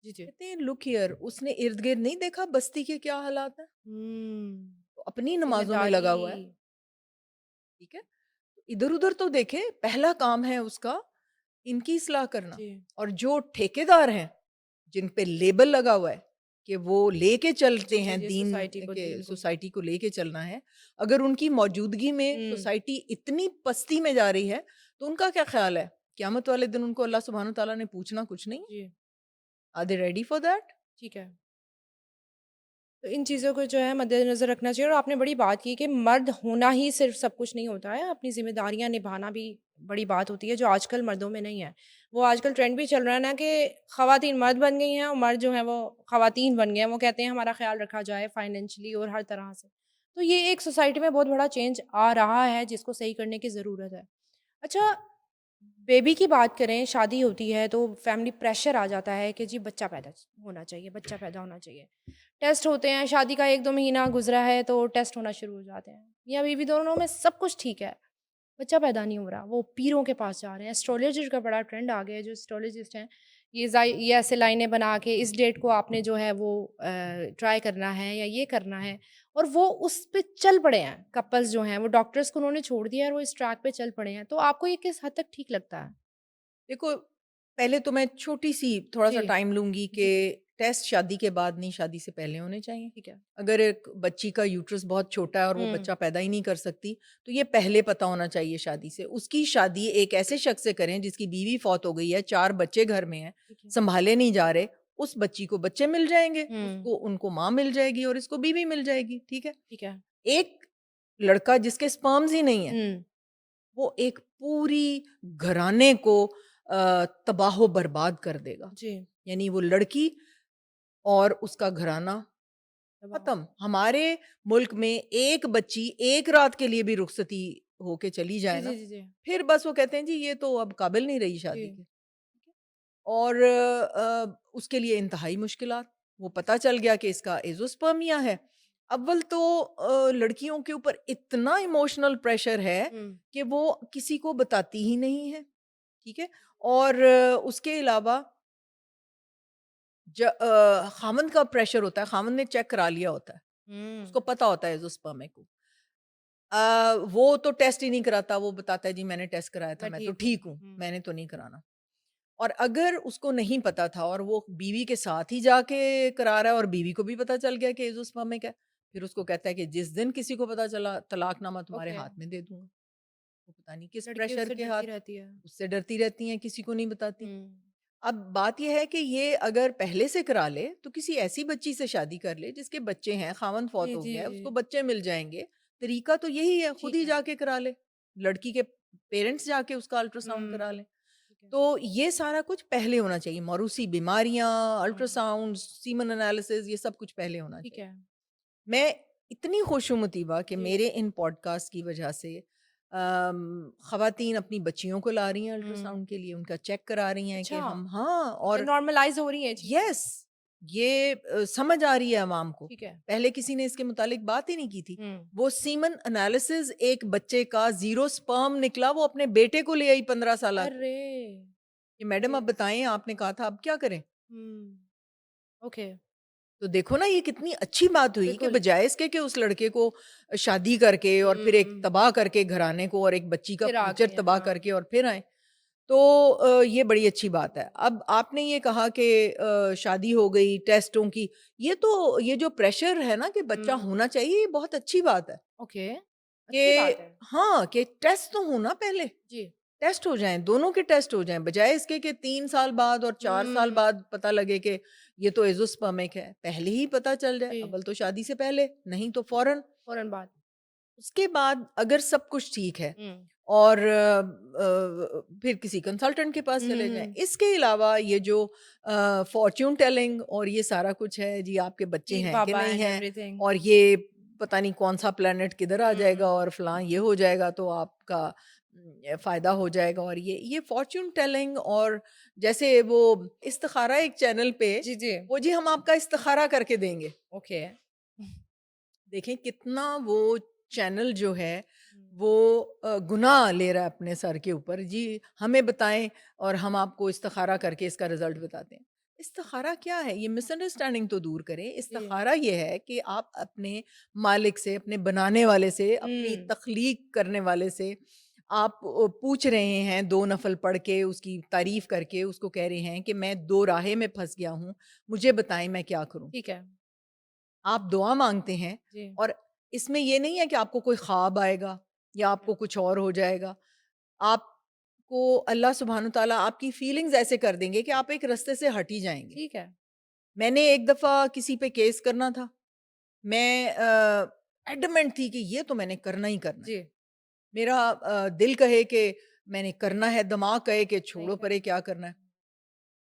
जी, जी। कहते हैं लुक हियर, उसने इर्द गिर्द नहीं देखा बस्ती के क्या हालात हैं, हुँ। तो अपनी नमाजों में ज़िम्मेदारी। लगा हुआ है। ठीक है, इधर उधर तो देखे, पहला काम है उसका इनकी इस्लाह करना। जी। और जो ठेकेदार हैं जिन पे लेबल लगा हुआ है कि वो लेके चलते जी, जी, हैं जी, दीन सोसाइटी को के, बिल्कुल। सोसाइटी को लेके चलना है, अगर उनकी मौजूदगी में हुँ। सोसाइटी इतनी पस्ती में जा रही है तो उनका क्या ख्याल है? क़यामत वाले दिन उनको अल्लाह सुब्हान तआला ने पूछना कुछ नहीं। जी, are they ready for that? ठीक है। तो इन चीज़ों को जो है मद्देनज़र रखना चाहिए और आपने बड़ी बात की कि मर्द होना ही सिर्फ़ सब कुछ नहीं होता है, अपनी ज़िम्मेदारियाँ निभाना भी बड़ी बात होती है, जो आजकल मर्दों में नहीं है। वो आजकल ट्रेंड भी चल रहा है ना कि ख़वातीन मर्द बन गई हैं और मर्द जो हैं वो ख़वातीन बन गए हैं। वो कहते हैं हमारा ख़्याल रखा जाए फ़ाइनेंशियली और हर तरह से। तो ये एक सोसाइटी में बहुत बड़ा चेंज आ रहा है जिसको सही करने की ज़रूरत है। अच्छा, बेबी की बात करें, शादी होती है तो फैमिली प्रेशर आ जाता है कि जी बच्चा पैदा होना चाहिए, बच्चा पैदा होना चाहिए। टेस्ट होते हैं, शादी का 1-2 महीना गुज़रा है तो टेस्ट होना शुरू हो जाते हैं। मियाँ-बीवी दोनों में सब कुछ ठीक है, बच्चा पैदा नहीं हो रहा, वो पीरों के पास जा रहे हैं। एस्ट्रोलॉजर का बड़ा ट्रेंड आ गया है, जो एस्ट्रोलॉजिस्ट हैं, ये ऐसे लाइनें बना के इस डेट को आपने जो है वो ट्राई करना है या ये करना है और वो उस पे चल पड़े हैं। कपल्स जो हैं, वो डॉक्टर्स को उन्होंने छोड़ दिया है और वो इस ट्रैक पे चल पड़े हैं। तो आपको ये किस हद तक ठीक लगता है? देखो, पहले तो मैं छोटी-सी थोड़ा-सा जी। टाइम लूँगी कि जी, जी। टेस्ट शादी के बाद नहीं, शादी से पहले होने चाहिए। ठीक है। अगर एक बच्ची का यूट्रस बहुत छोटा है और वो हुँ। बच्चा पैदा ही नहीं कर सकती, तो ये पहले पता होना चाहिए शादी से। उसकी शादी एक ऐसे शख़्स से करें जिसकी बीवी फ़ौत हो गई है, 4 बच्चे घर में हैं, ठीक है। सँभाले नहीं जा रहे, उस बच्ची को बच्चे मिल जाएँगे, हुँ। उसको उनको माँ मिल जाएगी और इसको बीवी मिल जाएगी, ठीक है? ठीक है। एक लड़का जिसके स्पर्म्स ही नहीं है, हुँ। वो एक पूरी घराने को तबाह-ओ-बर्बाद कर देगा। जी। यानी वो लड़की और उसका घराना दबाव। खत्म। हमारे मुल्क में एक बच्ची एक रात के लिए भी रुखसती होके चली जी, जाए जी, ना, जी, जी। फिर बस वो कहते हैं जी ये तो अब काबिल नहीं रही जी। शादी के। और उसके लिए इंतहाई मुश्किलात। वो पता चल गया कि इसका एज़ोस्पर्मिया है। अव्वल तो लड़कियों के ऊपर इतना इमोशनल प्रेशर है हुँ। कि वो किसी को बताती ही नहीं है, ठीक है? और उसके अलावा ख़ावंद का प्रेशर होता है, ख़ावंद ने चेक करा लिया होता है, हुँ। उसको पता होता है एज़ोस्पर्मिया को। वो तो टेस्ट ही नहीं कराता, वो बताता है जी मैंने टेस्ट कराया था, मैं मैं तो ठीक हूँ। ठीक हूँ, हुँ। मैंने तो नहीं कराना। और अगर उसको नहीं पता था और वो बीवी के साथ ही जाके करा रहा है और बीवी को भी पता चल गया कि एज़ोस्पर्मिक है, फिर उसको कहता है कि जिस दिन किसी को पता चला तलाकनामा तुम्हारे ओके। हाथ में दे दूँगा। वो पता नहीं किस लड़की प्रेशर उससे के हाथ डरती रहती है। उससे डरती रहती हैं, किसी को नहीं बताती। हुँ। अब बात ये है कि ये अगर पहले से करा ले, तो किसी ऐसी बच्ची से शादी कर ले जिसके बच्चे हैं, ख़ावंद फ़ौत जी, हो जी, गया है, जी। उसको बच्चे मिल जाएँगे। तरीका तो यही है, खुद ठीक ही है। जाके करा ले। लड़की के पेरेंट्स जाके उसका अल्ट्रासाउंड हुँ। करा लें। ठीक है। तो ये सारा कुछ पहले होना चाहिए। मौरूसी बीमारियाँ, हुँ। अल्ट्रासाउंड, सीमन एनालिसिस ये सब कुछ पहले होना ठीक चाहिए। है। मैं इतनी खुश हूँ मुतीबा कि जी। मेरे इन पॉडकास्ट की वजह से ख़वातीन अपनी बच्चियों को ला रही हैं हुँ। अल्ट्रासाउंड के लिए, उनका चेक करा रही हैं कि अच्छा, हम हाँ ठीक है, और नॉर्मलाइज़ हो रही हैं चीज़ें। यस ये समझ आ रही है अवाम को। ठीक है। पहले किसी ने इसके मुतालिक बात ही नहीं की थी। हुँ। वो सीमन एनालिसिस एक बच्चे का 0 स्पर्म निकला, वो अपने बेटे को ले आई 15 साला को अरे! कि मैडम आप ओके। बताएँ आपने कहा था अब क्या करें? हुँ। ओके, तो देखो ना ये कितनी अच्छी बात हुई कि बिल्कुल। बजाय इसके कि उस लड़के को शादी करके और फिर एक हुँ। तबाह करके घराने को और एक बच्ची का फिर आ फ्यूचर गई हैं, तबाह हाँ। करके और फिर आए। तो ये बड़ी अच्छी बात है। अब आपने ये कहा कि शादी हो गई, टेस्टों की, ये जो प्रेशर है ना कि बच्चा हुँ। होना चाहिए, ये बहुत अच्छी बात है ओके, अच्छी कि बात है। हाँ, कि टेस्ट तो हो ना पहले। जी। टेस्ट हो जाएँ, दोनों के टेस्ट हो जाएँ, बजाए इसके कि 3 साल बाद और 4 साल हुँ। बाद पता लगे कि ये तो एज़ोस्पर्मिक है। पहले ही पता चल जाए, जी, अव्वल तो शादी से पहले, नहीं तो फ़ौरन। फ़ौरन बाद। उसके बाद अगर सब कुछ ठीक है हुँ। और फिर किसी कंसल्टेंट के पास हुँ, हुँ, चले जाएँ। हुँ। इसके अलावा ये जो फ़ॉर्च्यून टेलिंग और ये सारा कुछ है, जी आपके बच्चे पीर हैं कि बाबा नहीं एंड हैं एवरीथिंग। और ये पता नहीं कौन-सा प्लैनेट किधर आ जाएगा हुँ। और फलाँ ये हो जाएगा तो आपका फ़ायदा हो जाएगा। और ये फॉर्च्यून टेलिंग, और जैसे वो इस्तिखारा एक चैनल पे, जी, जी। वो जी हम आपका इस्तिखारा करके देंगे। ओके। देखें कितना वो चैनल जो है हुँ। वो गुनाह ले रहा है अपने सर के ऊपर, जी हमें बताएं और हम आपको इस्तिखारा करके इसका रिजल्ट बताते हैं। इस्तिखारा क्या है? ये मिसअंडरस्टैंडिंग तो दूर करें। जी। इस्तिखारा ये है कि आप अपने मालिक से, अपने बनाने वाले से, अपनी हुँ। तख्लीक करने वाले से आप पूछ रहे हैं, दो नफल पढ़ के उसकी तारीफ करके उसको कह रहे हैं कि मैं दो राहे में फंस गया हूँ, मुझे बताएं मैं क्या करूं। ठीक है। आप दुआ माँगते हैं, जी। और इसमें ये नहीं है कि आपको कोई ख़्वाब आएगा या ठीक है। आपको कुछ और हो जाएगा। आपको अल्लाह सुब्हान व तआला आपकी फीलिंग्स ऐसे कर देंगे कि आप एक रास्ते से हट ही जाएँगे। ठीक है। मैंने एक दफ़ा किसी पे केस करना था, मैं एडमेंट थी कि ये तो मैंने करना ही करना है। जी। मेरा दिल कहे कि मैंने करना है, दिमाग कहे कि नहीं छोड़ो परे करना। क्या करना है।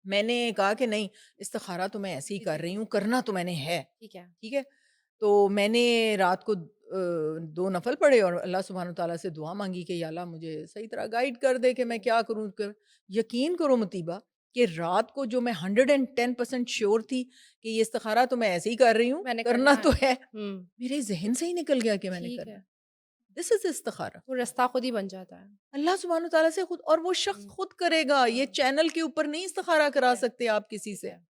मैंने कहा कि नहीं, इस्तिखारा तो मैं ऐसे ही जी, कर जी, रही जी। हूँ, करना तो मैंने है। ठीक है। ठीक है? तो मैंने रात को 2 नफ़ल पढ़े और अल्लाह सुब्हान व तआला से दुआ माँगी कि या अल्लाह मुझे सही तरह गाइड कर दे कि मैं जी। क्या करूँ कर। यकीन करो मुतीबा कि रात को जो मैं 110% श्योर थी कि ये इस्तिखारा तो मैं ऐसे ही कर रही हूँ, मैंने करना करना तो है। है, हुँ। मेरे ज़हन से ही निकल गया कि मैंने ठीक करना है। है। दिस इज़ इस्तिखारा। वो रास्ता खुद ही बन जाता है। अल्लाह सुब्हान व तआला से खुद, और वो शख्स हुँ। खुद करेगा, ये हाँ। चैनल के ऊपर नहीं इस्तिखारा ठीक करा है। सकते आप किसी ठीक से। है।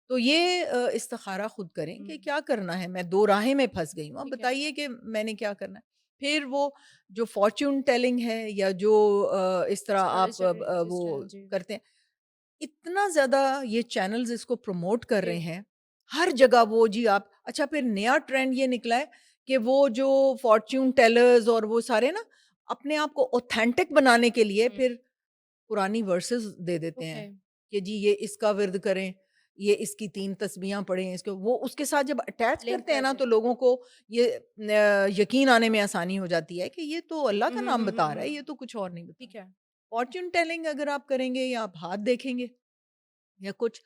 तो ये इस्तिखारा खुद करें हुँ। कि क्या करना है, मैं दो राहें में फंस गई हूँ, अब ठीक है। बताइए कि मैंने क्या करना है। फिर वो जो फॉर्च्यून टेलिंग है या जो इस तरह आप जिस वो चैनल जी। करते हैं, इतना ज़्यादा ये चैनल्स इसको प्रमोट कर जी। रहे हैं हर जगह। वो जी आप, अच्छा फिर नया ट्रेंड ये निकला है कि वो जो फॉर्च्यून टेलर्स और वो सारे ना, अपने आप को ऑथेंटिक बनाने के लिए हुँ। फिर पुरानी वर्सेस दे देते ओके। हैं कि जी ये इसका विर्द करें, ये इसकी 3 तस्बीहां पढ़ें, इसको वो उसके साथ जब अटैच लिंक करते हैं कर ना, तो देते हैं। लोगों को ये यकीन आने में आसानी हो जाती है कि ये तो अल्लाह हुँ, का हुँ, नाम हुँ, हुँ, बता रहा है, ये हुँ। तो कुछ और नहीं बता ठीक रहा। है। फॉर्च्यून टेलिंग अगर आप करेंगे या आप हाथ देखेंगे या कुछ,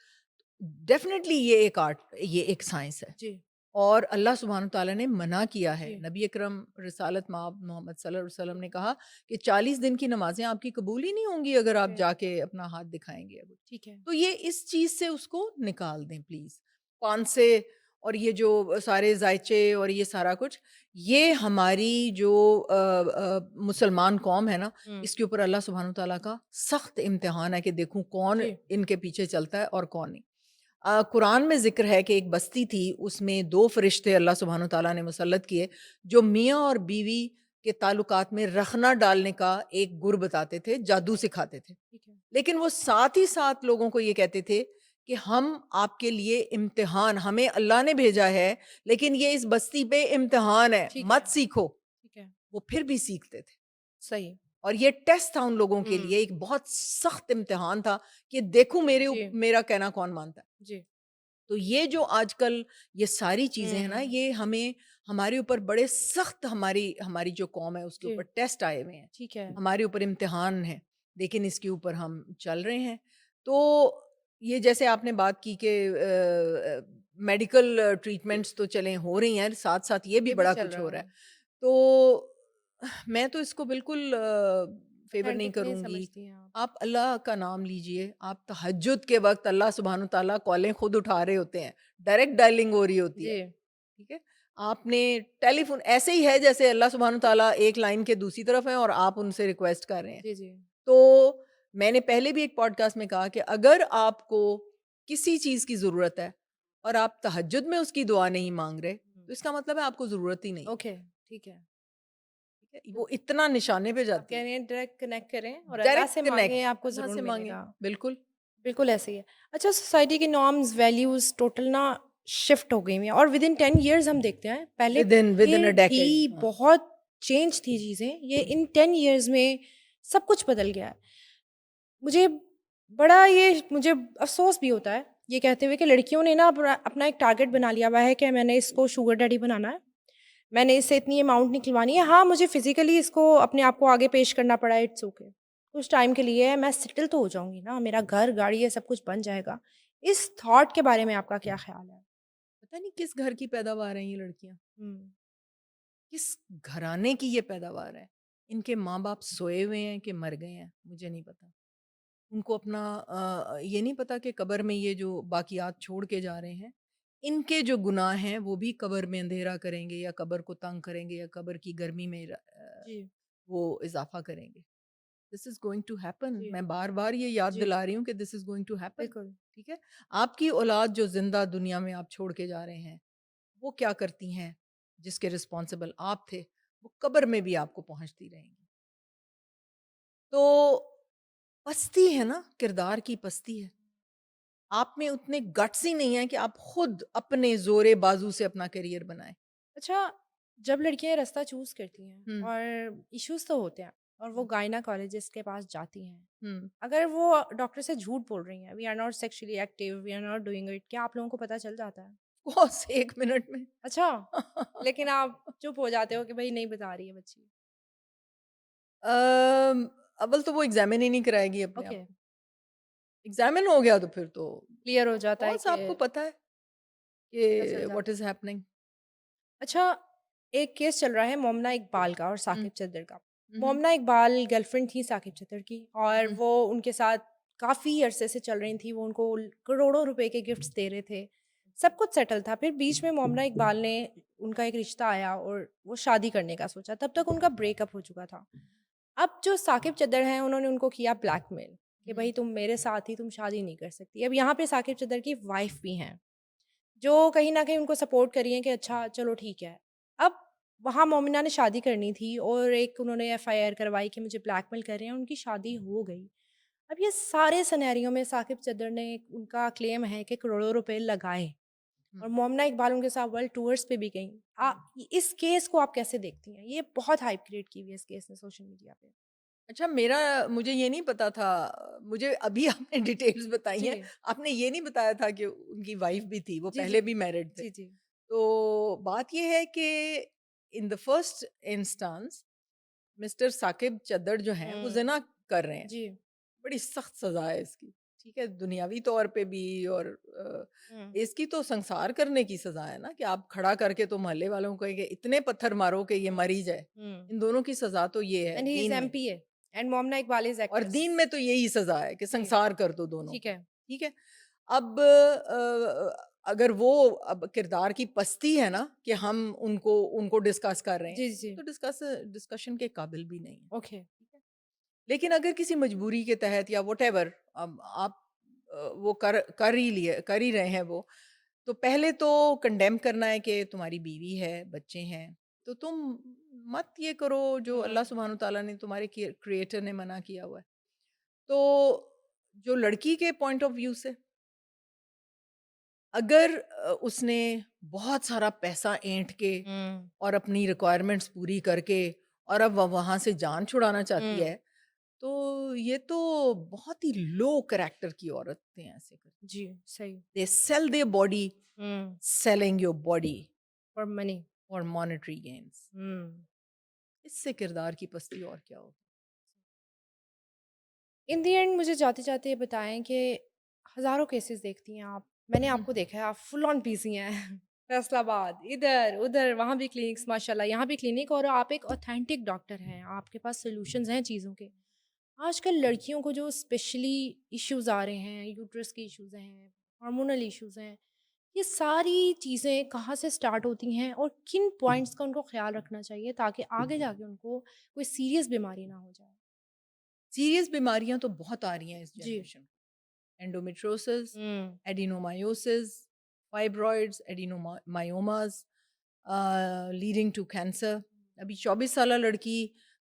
डेफिनेटली ये एक आर्ट, ये एक साइंस है। जी। और अल्लाह सुब्हान तआला ने मना किया है। जी। नबी अकरम रिसालत माब मोहम्मद सल्लल्लाहु अलैहि वसल्लम ने कहा कि 40 दिन की नमाज़ें आपकी कबूल ही नहीं होंगी अगर आप ओके। जाके अपना हाथ दिखाएँगे अब। ठीक है। तो ये इस चीज़ से उसको निकाल दें प्लीज़। पान से और ये जो सारे ज़ायचे और ये सारा कुछ, ये हमारी जो मुसलमान कौम है ना, हुँ। इसके ऊपर अल्लाह सुब्हान तआला का सख्त इम्तिहान है कि देखूँ कौन जी। इनके पीछे चलता है और कौन नहीं। कुरान में ज़िक्र है कि एक बस्ती थी, उसमें 2 फ़रिश्ते अल्लाह सुब्हान तआला ने मुसल्लत किए, जो मियाँ और बीवी के ताल्लुकात में रख़ना डालने का एक गुर बताते थे, जादू सिखाते थे। ठीक है। लेकिन वो साथ ही साथ लोगों को ये कहते थे कि हम आपके लिए इम्तिहान, हमें अल्लाह ने भेजा है, लेकिन ये इस बस्ती पे इम्तिहान है, ठीक मत है। सीखो। ठीक है। वो फिर भी सीखते थे। सही। और ये टेस्ट था उन लोगों के हुँ। लिए, एक बहुत सख्त इम्तिहान था कि देखूँ जी। मेरा कहना कौन मानता है। जी। तो ये जो आजकल ये सारी चीज़ें हैं ना, हुँ। ये हमें हमारे ऊपर बड़े सख्त, हमारी हमारी जो कौम है उसके जी। ऊपर टेस्ट आए हुए हैं, ठीक है। हमारे ऊपर इम्तिहान है, लेकिन इसके ऊपर हम चल रहे हैं। तो ये जैसे आपने बात की कि मेडिकल ट्रीटमेंट्स तो चलें हो रही हैं, साथ-साथ ये भी ये भी बड़ा चल कुछ हो रहा रहा है। है। तो मैं तो इसको बिल्कुल फ़ेवर नहीं ऑथेंटिक नहीं करूँगी। समझती हैं आप। आप अल्लाह का नाम लीजिए, आप तहज्जुद के वक़्त अल्लाह सुब्हान तआला कॉलें खुद उठा रहे होते हैं, डायरेक्ट डायलिंग हो रही होती है, जी। ठीक है? आपने टेलीफ़ोन ऐसे ही है जैसे अल्लाह सुब्हान तआला एक लाइन के दूसरी तरफ हैं और आप उनसे रिक्वेस्ट कर रहे हैं। जी, जी। तो मैंने पहले भी एक पॉडकास्ट में कहा कि अगर आपको किसी चीज़ की ज़रूरत है और आप तहज्जुद में उसकी दुआ नहीं माँग रहे, हुँ। तो इसका मतलब है आपको ज़रूरत ही नहीं है, ओके, ठीक है। ठीक है? वो इतना निशाने पे आप जाती कह है। रहे हैं डायरेक्ट कनेक्ट करें और अल्लाह डायरेक्ट से कनेक्ट, माँगे आपको अल्लाह ज़रूर से माँगे, मिलेगा। बिल्कुल। बिल्कुल ऐसे ही है। अच्छा सोसाइटी की नॉर्म्स, वैल्यूज़ टोटल ना शिफ्ट हो गई हुई हैं और विदिन 10 इयर्स हम देखते हैं। पहले विदिन अ ये थी डेकेड, हाँ। बहुत चेंज थी चीज़ें। ये इन 10 इयर्स में सब कुछ बदल गया है। मुझे मुझे अफ़सोस भी होता है ये कहते हुए कि लड़कियों ने ना अपना अपना एक टारगेट बना लिया हुआ है कि मैंने इसको शुगर डैडी बनाना है। मैंने इससे इतनी अमाउंट निकलवानी है। हाँ, मुझे फ़िज़िकली इसको अपने आप को आगे पेश करना पड़ा है, इट्स ओके। कुछ टाइम के लिए है, मैं सेटल तो हो जाऊँगी ना, मेरा घर, गाड़ी ये सब कुछ बन जाएगा। इस थॉट के बारे में आपका क्या ख़्याल है? पता नहीं किस घर की पैदावार हैं ये लड़कियाँ, हुँ। किस घराने की ये पैदावार है। इनके माँ-बाप सोए हुए हैं कि मर गए हैं, मुझे नहीं पता। उनको अपना ये नहीं पता कि कब्र में ये जो बाकियात छोड़ के जा रहे हैं, इनके जो गुनाह हैं वो भी कब्र में अंधेरा करेंगे या कब्र को तंग करेंगे या कब्र की गर्मी में जी, वो इज़ाफ़ा करेंगे। This is going to happen. जी, मैं बार-बार ये याद जी, दिला रही हूँ कि this is going to happen, बिल्कुल। ठीक है? आपकी औलाद जो ज़िंदा दुनिया में आप छोड़ के जा रहे हैं, वो क्या करती हैं, जिसके रिस्पॉन्सिबल आप थे, वो कब्र में भी आपको पहुँचती रहेंगी। तो पस्ती है ना, किरदार की पस्ती है। आप में उतने गट्स ही नहीं है कि आप खुद अपने ज़ोरे बाज़ू से अपना करियर बनाएँ। अच्छा, जब लड़कियाँ रास्ता चूज़ करती हैं हुँ, और इश्यूज़ तो होते हैं और वो हुँ, गायनाकोलॉजिस्ट के पास जाती हैं। हुँ। अगर वो डॉक्टर से झूठ बोल रही हैं, we are not sexually active, we are not doing it, क्या आप लोगों को पता चल जाता है? बस 1 मिनट में। अच्छा, लेकिन आप चुप हो जाते हो कि भई नहीं बता रही है बच्ची। अम, अव्वल तो वो एग्ज़ामिन ही नहीं कराएगी अपने ओके, आप को। एग्ज़ामिन हो गया तो फिर तो क्लियर हो जाता है बस कि आपको पता है पता चल कि व्हाट जाता है। Is happening. अच्छा, एक केस चल रहा है मोमना इकबाल का और हुँ, साकिब चद्दर का। हुँ, हुँ, मोमना इकबाल गर्लफ्रेंड थी साकिब चद्दर की और हुँ, वो उनके साथ काफ़ी अरसे से चल रही थी। वो उनको करोड़ों रुपए के गिफ्ट्स दे रहे थे। सब कुछ सेटल था। फिर बीच में मोमना इकबाल ने उनका एक रिश्ता आया और वो शादी करने का सोचा। तब तक उनका ब्रेकअप हो चुका था। अब जो साकिब चद्दर हैं उन्होंने उनको किया ब्लैकमेल कि हुँ, भई तुम मेरे साथ ही तुम शादी नहीं कर सकती। अब यहाँ पे साकिब चद्दर की वाइफ़ भी हैं। जो कहीं न कहीं उनको सपोर्ट कर रही हैं कि अच्छा चलो ठीक है। अब वहाँ मोमिना ने शादी करनी थी और एक उन्होंने एफआईआर करवाई कि मुझे ब्लैकमेल कर रहे हैं, उनकी शादी हो गई। अब ये सारे सिनेरियो में साकिब चद्दर ने उनका क्लेम है कि करोड़ों रुपए लगाए हुँ, और मोमना इकबाल उनके साथ वर्ल्ड टूर्स पे भी गईं। हुँ। इस केस को आप कैसे देखती हैं? ये बहुत हाइप क्रिएट की हुई है इस केस ने सोशल मीडिया पे। अच्छा मुझे ये नहीं पता था मुझे अभी आपने डिटेल्स बताई जी। हैं। आपने ये नहीं बताया था कि उनकी वाइफ़ भी थी, वो जी, जी। पहले भी मैरिड थे। जी, जी। तो बात ये है कि in the first instance mister Saqib Chaddar जो हैं वो हुँ। ज़िना कर रहे हैं। जी। बड़ी सख्त सज़ा है इसकी, ठीक है? दुनियावी तौर पे भी और हुँ। इसकी तो संसार करने की सज़ा है ना कि आप खड़ा करके तो मोहल्ले वालों को कहे कि इतने पत्थर मारो कि ये हुँ। मर ही जाए। हुँ। इन दोनों की सज़ा तो ये है एंड ही इज़ दीन में एमपीए एंड मोमना इकबाल इज़ और एक्ट्रेस। दीन में तो यही सज़ा है कि जी, संसार कर दो दोनों ठीक को, है। ठीक है? अब अगर वो अब किरदार की पस्ती है ना कि हम उनको उनको डिस्कस कर रहे हैं, जी, वो जी। तो डिस्कशन के काबिल भी नहीं है, ओके। ठीक है? लेकिन अगर किसी मजबूरी के तहत या व्हाटएवर अब आप वो कर ही रहे हैं वो, तो पहले तो कंडेम करना है कि तुम्हारी बीवी है, बच्चे हैं, तो तुम मत ये करो जो अल्लाह हुँ। सुब्हानहू तआला ने तुम्हारे क्रिएटर ने मना किया हुआ है। तो जो लड़की के पॉइंट ऑफ व्यू से अगर उसने बहुत सारा पैसा ऐंठ के हुँ। और अपनी रिक्वायरमेंट्स पूरी करके और अब वो वहाँ से जान छुड़ाना चाहती हुँ। है, तो ये तो बहुत ही लो करैक्टर की औरतें ऐसे करती। जी, सही। दे सेल देयर बॉडी हुँ। Selling your body for money. For monetary gains. हुँ। इससे किरदार की पस्ती और क्या होगी? इन द एंड मुझे जाते-जाते ये बताएँ कि हज़ारों केसेज़ देखती हैं आप। मैंने हुँ, आपको देखा है आप फुल ऑन बिज़ी हैं। फैसलाबाद, इधर, उधर, वहाँ भी क्लिनिक्स माशाल्लाह, यहाँ भी क्लिनिक और आप एक ऑथेंटिक डॉक्टर हैं। आपके पास सॉल्यूशंस हैं चीज़ों के। आजकल लड़कियों को जो स्पेशली इश्यूज़ आ रहे हैं, यूट्रस के इश्यूज़ हैं, हार्मोनल इश्यूज़ हैं, ये सारी चीज़ें कहाँ से स्टार्ट होती हैं और किन पॉइंट्स का उनको ख़्याल रखना चाहिए ताकि आगे जाके उनको कोई सीरियस बीमारी ना हो जाए? सीरियस बीमारियाँ तो बहुत आ रही हैं इस जी। जनरेशन को। एंडोमेट्रियोसिस, हुँ। Adenomyosis, fibroids, adenomyomas leading to cancer. अभी 24 साला लड़की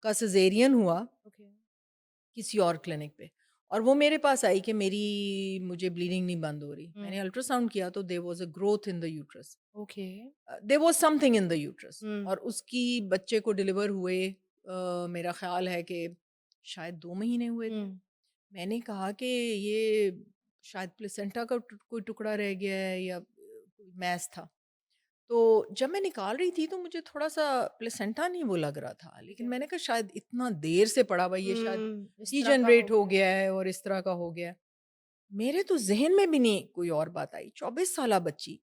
का सिज़ेरियन हुआ ओके। किसी और क्लिनिक पे और वो मेरे पास आई कि मेरी मुझे ब्लीडिंग नहीं बंद हो रही। मैंने हुँ। अल्ट्रासाउंड किया तो there was a growth in the uterus. Okay. There was something in the uterus हुँ। और उसकी बच्चे को डिलीवर हुए मेरा ख़्याल है कि शायद 2 महीने हुए थे। हुँ। मैंने कहा कि ये शायद प्लेसेंटा का कोई टुकड़ा रह गया है या कोई मैस था। तो जब मैं निकाल रही थी तो मुझे थोड़ा-सा प्लेसेंटा नहीं वो लग रहा था। ठीक लेकिन है। मैंने कहा शायद इतना देर से पड़ा हुआ ये शायद इस तरह का हो डीजनरेट हो गया। गया है और इस तरह का हो गया है। मेरे तो ज़हन में भी नहीं कोई और बात आई, 24 साला बच्ची।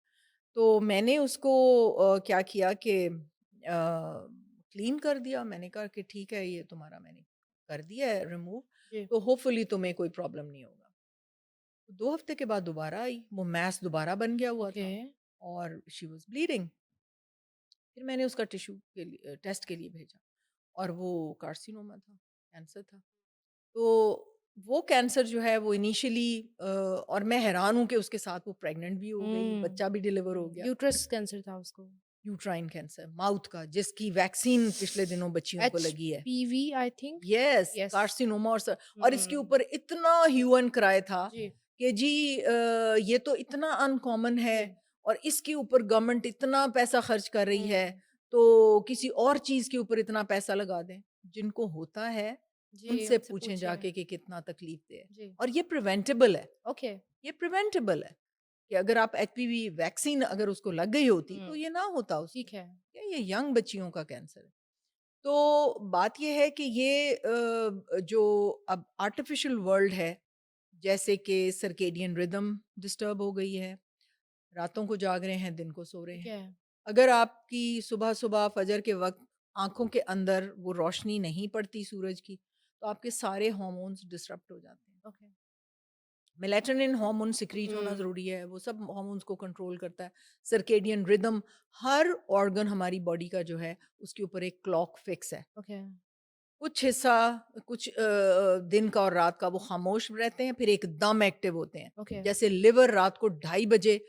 तो मैंने उसको क्या किया कि क्लीन कर दिया। मैंने कहा कि ठीक है, ये तुम्हारा मैंने कर दिया है रिमूव, जी। तो होपफुली तुम्हें कोई प्रॉब्लम नहीं होगा। 2 हफ्ते के बाद दोबारा आई, वो मैस दोबारा बन गया हुआ ओके। था और शी वाज़ ब्लीडिंग। फिर मैंने उसका टिश्यू के लिए टेस्ट के लिए भेजा और वो कार्सिनोमा था, कैंसर था। तो वो कैंसर जो है वो इनिशियली और मैं हैरान हूँ कि उसके साथ वो प्रेग्नेंट भी हो गई, हुँ, बच्चा भी डिलीवर हो गया। यूट्रस कैंसर था उसको। यूट्राइन कैंसर, माउथ का, जिसकी वैक्सीन पिछले दिनों बच्चियों को लगी है। HPV I think. Yes, yes. Carcinoma और इसके हुँ। ऊपर इतना ह्यू एंड क्राई था जी, कि जी ये तो इतना अनकॉमन है जी। और इसके ऊपर गवर्नमेंट इतना पैसा खर्च कर रही है, हुँ। तो किसी और चीज़ के ऊपर इतना पैसा लगा दें। जिनको होता है, जी, उनसे उनसे पूछें पूछिए। जाके कि कितना तकलीफ दे है। जी, और ये प्रिवेंटेबल है, ओके। ये प्रिवेंटेबल है कि अगर आप एचपीवी वैक्सीन अगर उसको लग गई होती, तो हुँ, ये ना होता उसको। ठीक है। ये यंग बच्चियों का कैंसर है। तो बात ये है कि ये जो अब आर्टिफिशियल वर्ल्ड है, जैसे कि सर्केडियन रिदम डिस्टर्ब हो गई है, रातों को जाग रहे हैं, दिन को सो रहे ठीक हैं। है। अगर आपकी सुबह-सुबह फजर के वक़्त आँखों के अंदर वो रोशनी नहीं पड़ती सूरज की, तो आपके सारे हार्मोन्स डिसरप्ट हो जाते हैं। ओके। मेलाटोनिन हार्मोन सिक्रीट होना हुँ, ज़रूरी है, वो सब हार्मोन्स को कंट्रोल करता है। सर्केडियन रिदम, हर ऑर्गन हमारी बॉडी का जो है, उसके ऊपर एक क्लॉक फिक्स है। ओके, कुछ हिस्सा कुछ दिन का और रात का वो खामोश रहते हैं, फिर एकदम एक्टिव होते हैं। ओके, जैसे लिवर रात को 2:30 बजे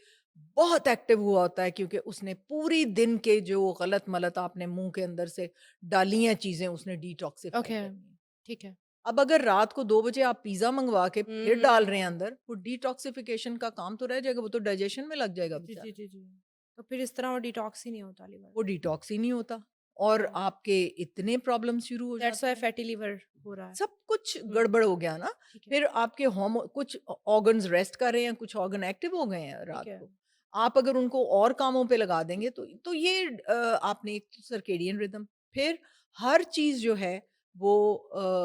बहुत एक्टिव हुआ होता है, क्योंकि उसने पूरी दिन के जो गलत-मलत आपने मुँह के अंदर से डाली हैं चीज़ें, उसने डिटॉक्सिफाई ओके, करनी है। ठीक है। अब अगर रात को 2 बजे आप पिज़्ज़ा मँगवा के हुँ, फिर हुँ, डाल रहे हैं हुँ। अंदर, वो डिटॉक्सिफिकेशन का काम तो रह जाएगा, वो तो डाइजेशन में लग जाएगा जी, जी, बेचारा। जी, जी। तो फिर इस तरह वो डिटॉक्स ही नहीं होता लिवर। वो डिटॉक्स ही नहीं होता और हाँ, आपके इतने प्रॉब्लम शुरू हो दैट्स जाते व्हाई हैं। फैटी लिवर हो रहा है। सब कुछ हुँ, गड़बड़ हो गया ना, ठीक है, फिर आपके कुछ ऑर्गन्स रेस्ट कर रहे हैं, कुछ ऑर्गन एक्टिव हो गए हैं ठीक रात है। को। आप अगर उनको और कामों पे लगा देंगे, तो ये आपने एक तो सर्केडियन रिदम, फिर हर चीज़ जो है वो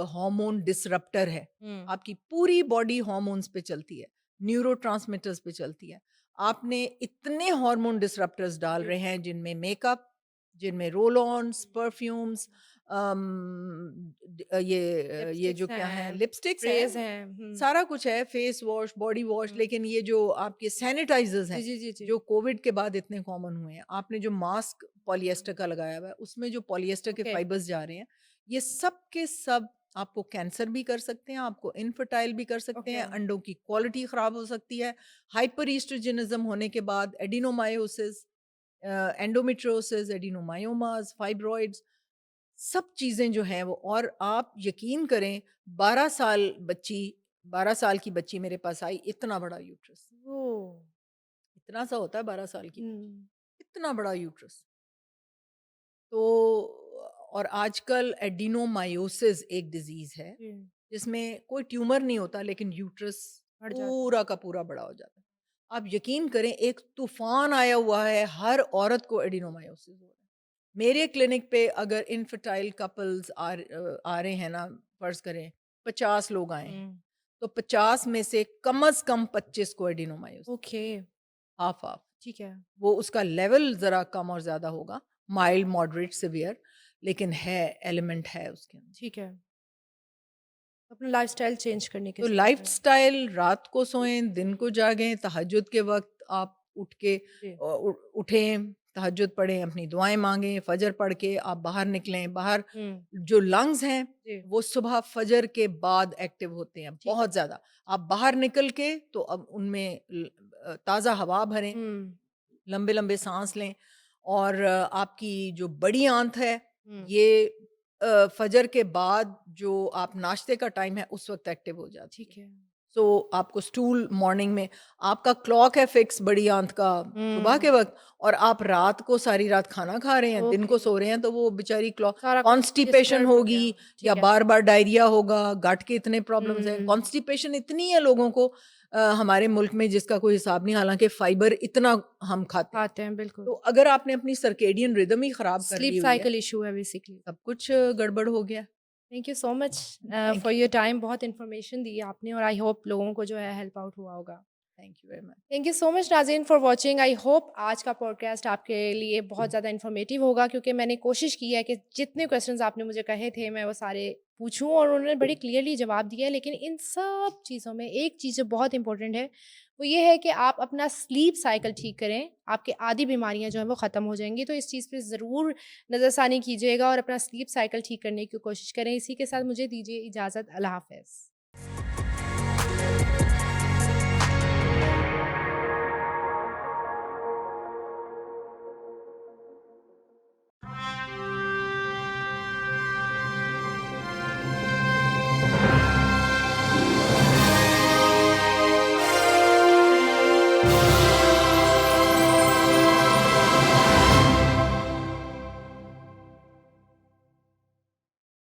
हार्मोन डिसरप्टर है। हुँ, आपकी पूरी बॉडी हार्मोन्स पे चलती है, न्यूरोट्रांसमिटर्स पे चलती है। आपने इतने हार्मोन डिसरप्टर्स डाल जी। रहे हैं, जिनमें मेकअप, जिनमें रोल ऑन्स, परफ्यूम्स, ये जो लिपस्टिक्स क्या है, हैं, लिपस्टिक्स हैं, स्प्रेज़ हैं। हुँ, सारा कुछ है, फेस वॉश, बॉडी वॉश, हुँ। लेकिन ये जो आपके सैनिटाइज़र्स जी, हैं, जी, जी, जी। जो कोविड के बाद इतने कॉमन हुए हैं, आपने जो मास्क पॉलिएस्टर का लगाया हुआ है, उसमें जो पॉलिएस्टर के ओके, फाइबर्स जा रहे हैं, ये सब के सब आपको कैंसर भी कर सकते हैं, आपको इनफर्टाइल भी कर सकते ओके, हैं, अंडों की क्वालिटी खराब हो सकती है, हाइपर ईस्ट्रोजेनिज़्म होने के बाद एडिनोमायोसिस, एंडोमेट्रियोसिस, एडिनोमायोमास, फाइब्रॉइड्स, सब चीज़ें जो हैं वो, और आप यकीन करें 12 साल बच्ची 12 साल की बच्ची मेरे पास आई, इतना बड़ा यूट्रस, ओह! इतना सा होता है 12 साल की बच्ची, हुँ, इतना बड़ा यूट्रस। तो और आजकल एडिनोमायोसिस एक डिज़ीज़ है, जी, जिसमें कोई ट्यूमर नहीं होता, लेकिन यूट्रस बढ़ जाता है। पूरा का पूरा बड़ा हो जाता है। आप यकीन करें, एक तूफ़ान आया हुआ है, हर औरत को एडिनोमायोसिस हो रहा है। मेरे क्लिनिक पे अगर इनफर्टाइल कपल्स आ रहे हैं ना, फ़र्ज़ करें 50 लोग आए हैं, हुँ, तो 50 में से कम से कम 25 को एडिनोमायोसिस, ओके, हाफ़-हाफ़। ठीक है, वो उसका लेवल ज़रा कम और ज़्यादा होगा, माइल्ड, मॉडरेट, सीवियर, लेकिन है, एलिमेंट है उसके अंदर। ठीक है। अपना लाइफ़स्टाइल चेंज करने की तो ज़रूरत है। लाइफ़स्टाइल, रात को सोएँ, दिन को जागें, तहज्जुद के वक़्त आप उठ के जी, उठें, तहज्जुद पढ़ें, अपनी दुआएँ माँगें, फ़जर पढ़ के आप बाहर निकलें। बाहर हुँ, जो लंग्स हैं, जी, वो सुबह फ़जर के बाद एक्टिव होते हैं, ठीक बहुत है। ज़्यादा। आप बाहर निकल के तो अब उनमें ताज़ा हवा भरें, हुँ, लंबे-लंबे साँस लें, और आपकी जो बड़ी आँत है, हुँ, ये फ़जर के बाद जो आप नाश्ते का टाइम है, उस वक़्त एक्टिव हो जाती है। ठीक है। सो आपको स्टूल मॉर्निंग में, आपका क्लॉक है फिक्स बड़ी आंत का सुबह के हुँ, वक़्त, और आप रात को सारी रात खाना खा रहे हैं, दिन ओके, को सो रहे हैं, तो वो बेचारी सारा कुछ कॉन्स्टिपेशन डिस्टर्ब हो होगी, गया। या ठीक है। बार-बार डायरिया होगा, गट के इतने प्रॉब्लम्स हैं। हुँ, कॉन्स्टिपेशन इतनी है लोगों को हमारे मुल्क में, जिसका कोई हिसाब नहीं, हालाँकि फाइबर इतना हम खाते हैं। खाते हैं, बिल्कुल। तो अगर आपने अपनी सर्केडियन रिदम ही खराब कर स्लीप ली हुई है, साइकिल इश्यू है बेसिकली। सब कुछ गड़बड़ हो गया। Thank you so much thank for you, your time. बहुत इन्फॉर्मेशन दी आपने और आई होप लोगों को जो है हेल्प आउट हुआ होगा। Thank you very much. Thank you so much नाज़रीन फॉर वॉचिंग। आई होप आज का पॉडकास्ट आपके लिए बहुत ज़्यादा इन्फॉर्मेटिव होगा, क्योंकि मैंने कोशिश की है कि जितने क्वेश्चंस आपने मुझे कहे थे मैं वो सारे पूछूं और उन्होंने बड़ी क्लियरली जवाब दिया है। लेकिन इन सब चीज़ों में एक चीज़ जो बहुत इंपॉर्टेंट है वो ये है कि आप अपना स्लीप साइकिल ठीक करें, आपके आदि बीमारियां जो हैं वो ख़त्म हो जाएंगी। तो इस चीज़ पे ज़रूर नज़रसानी कीजिएगा और अपना स्लीप साइकिल ठीक करने की कोशिश करें। इसी के साथ मुझे दीजिए इजाज़त। अल्लाह हाफ़िज़।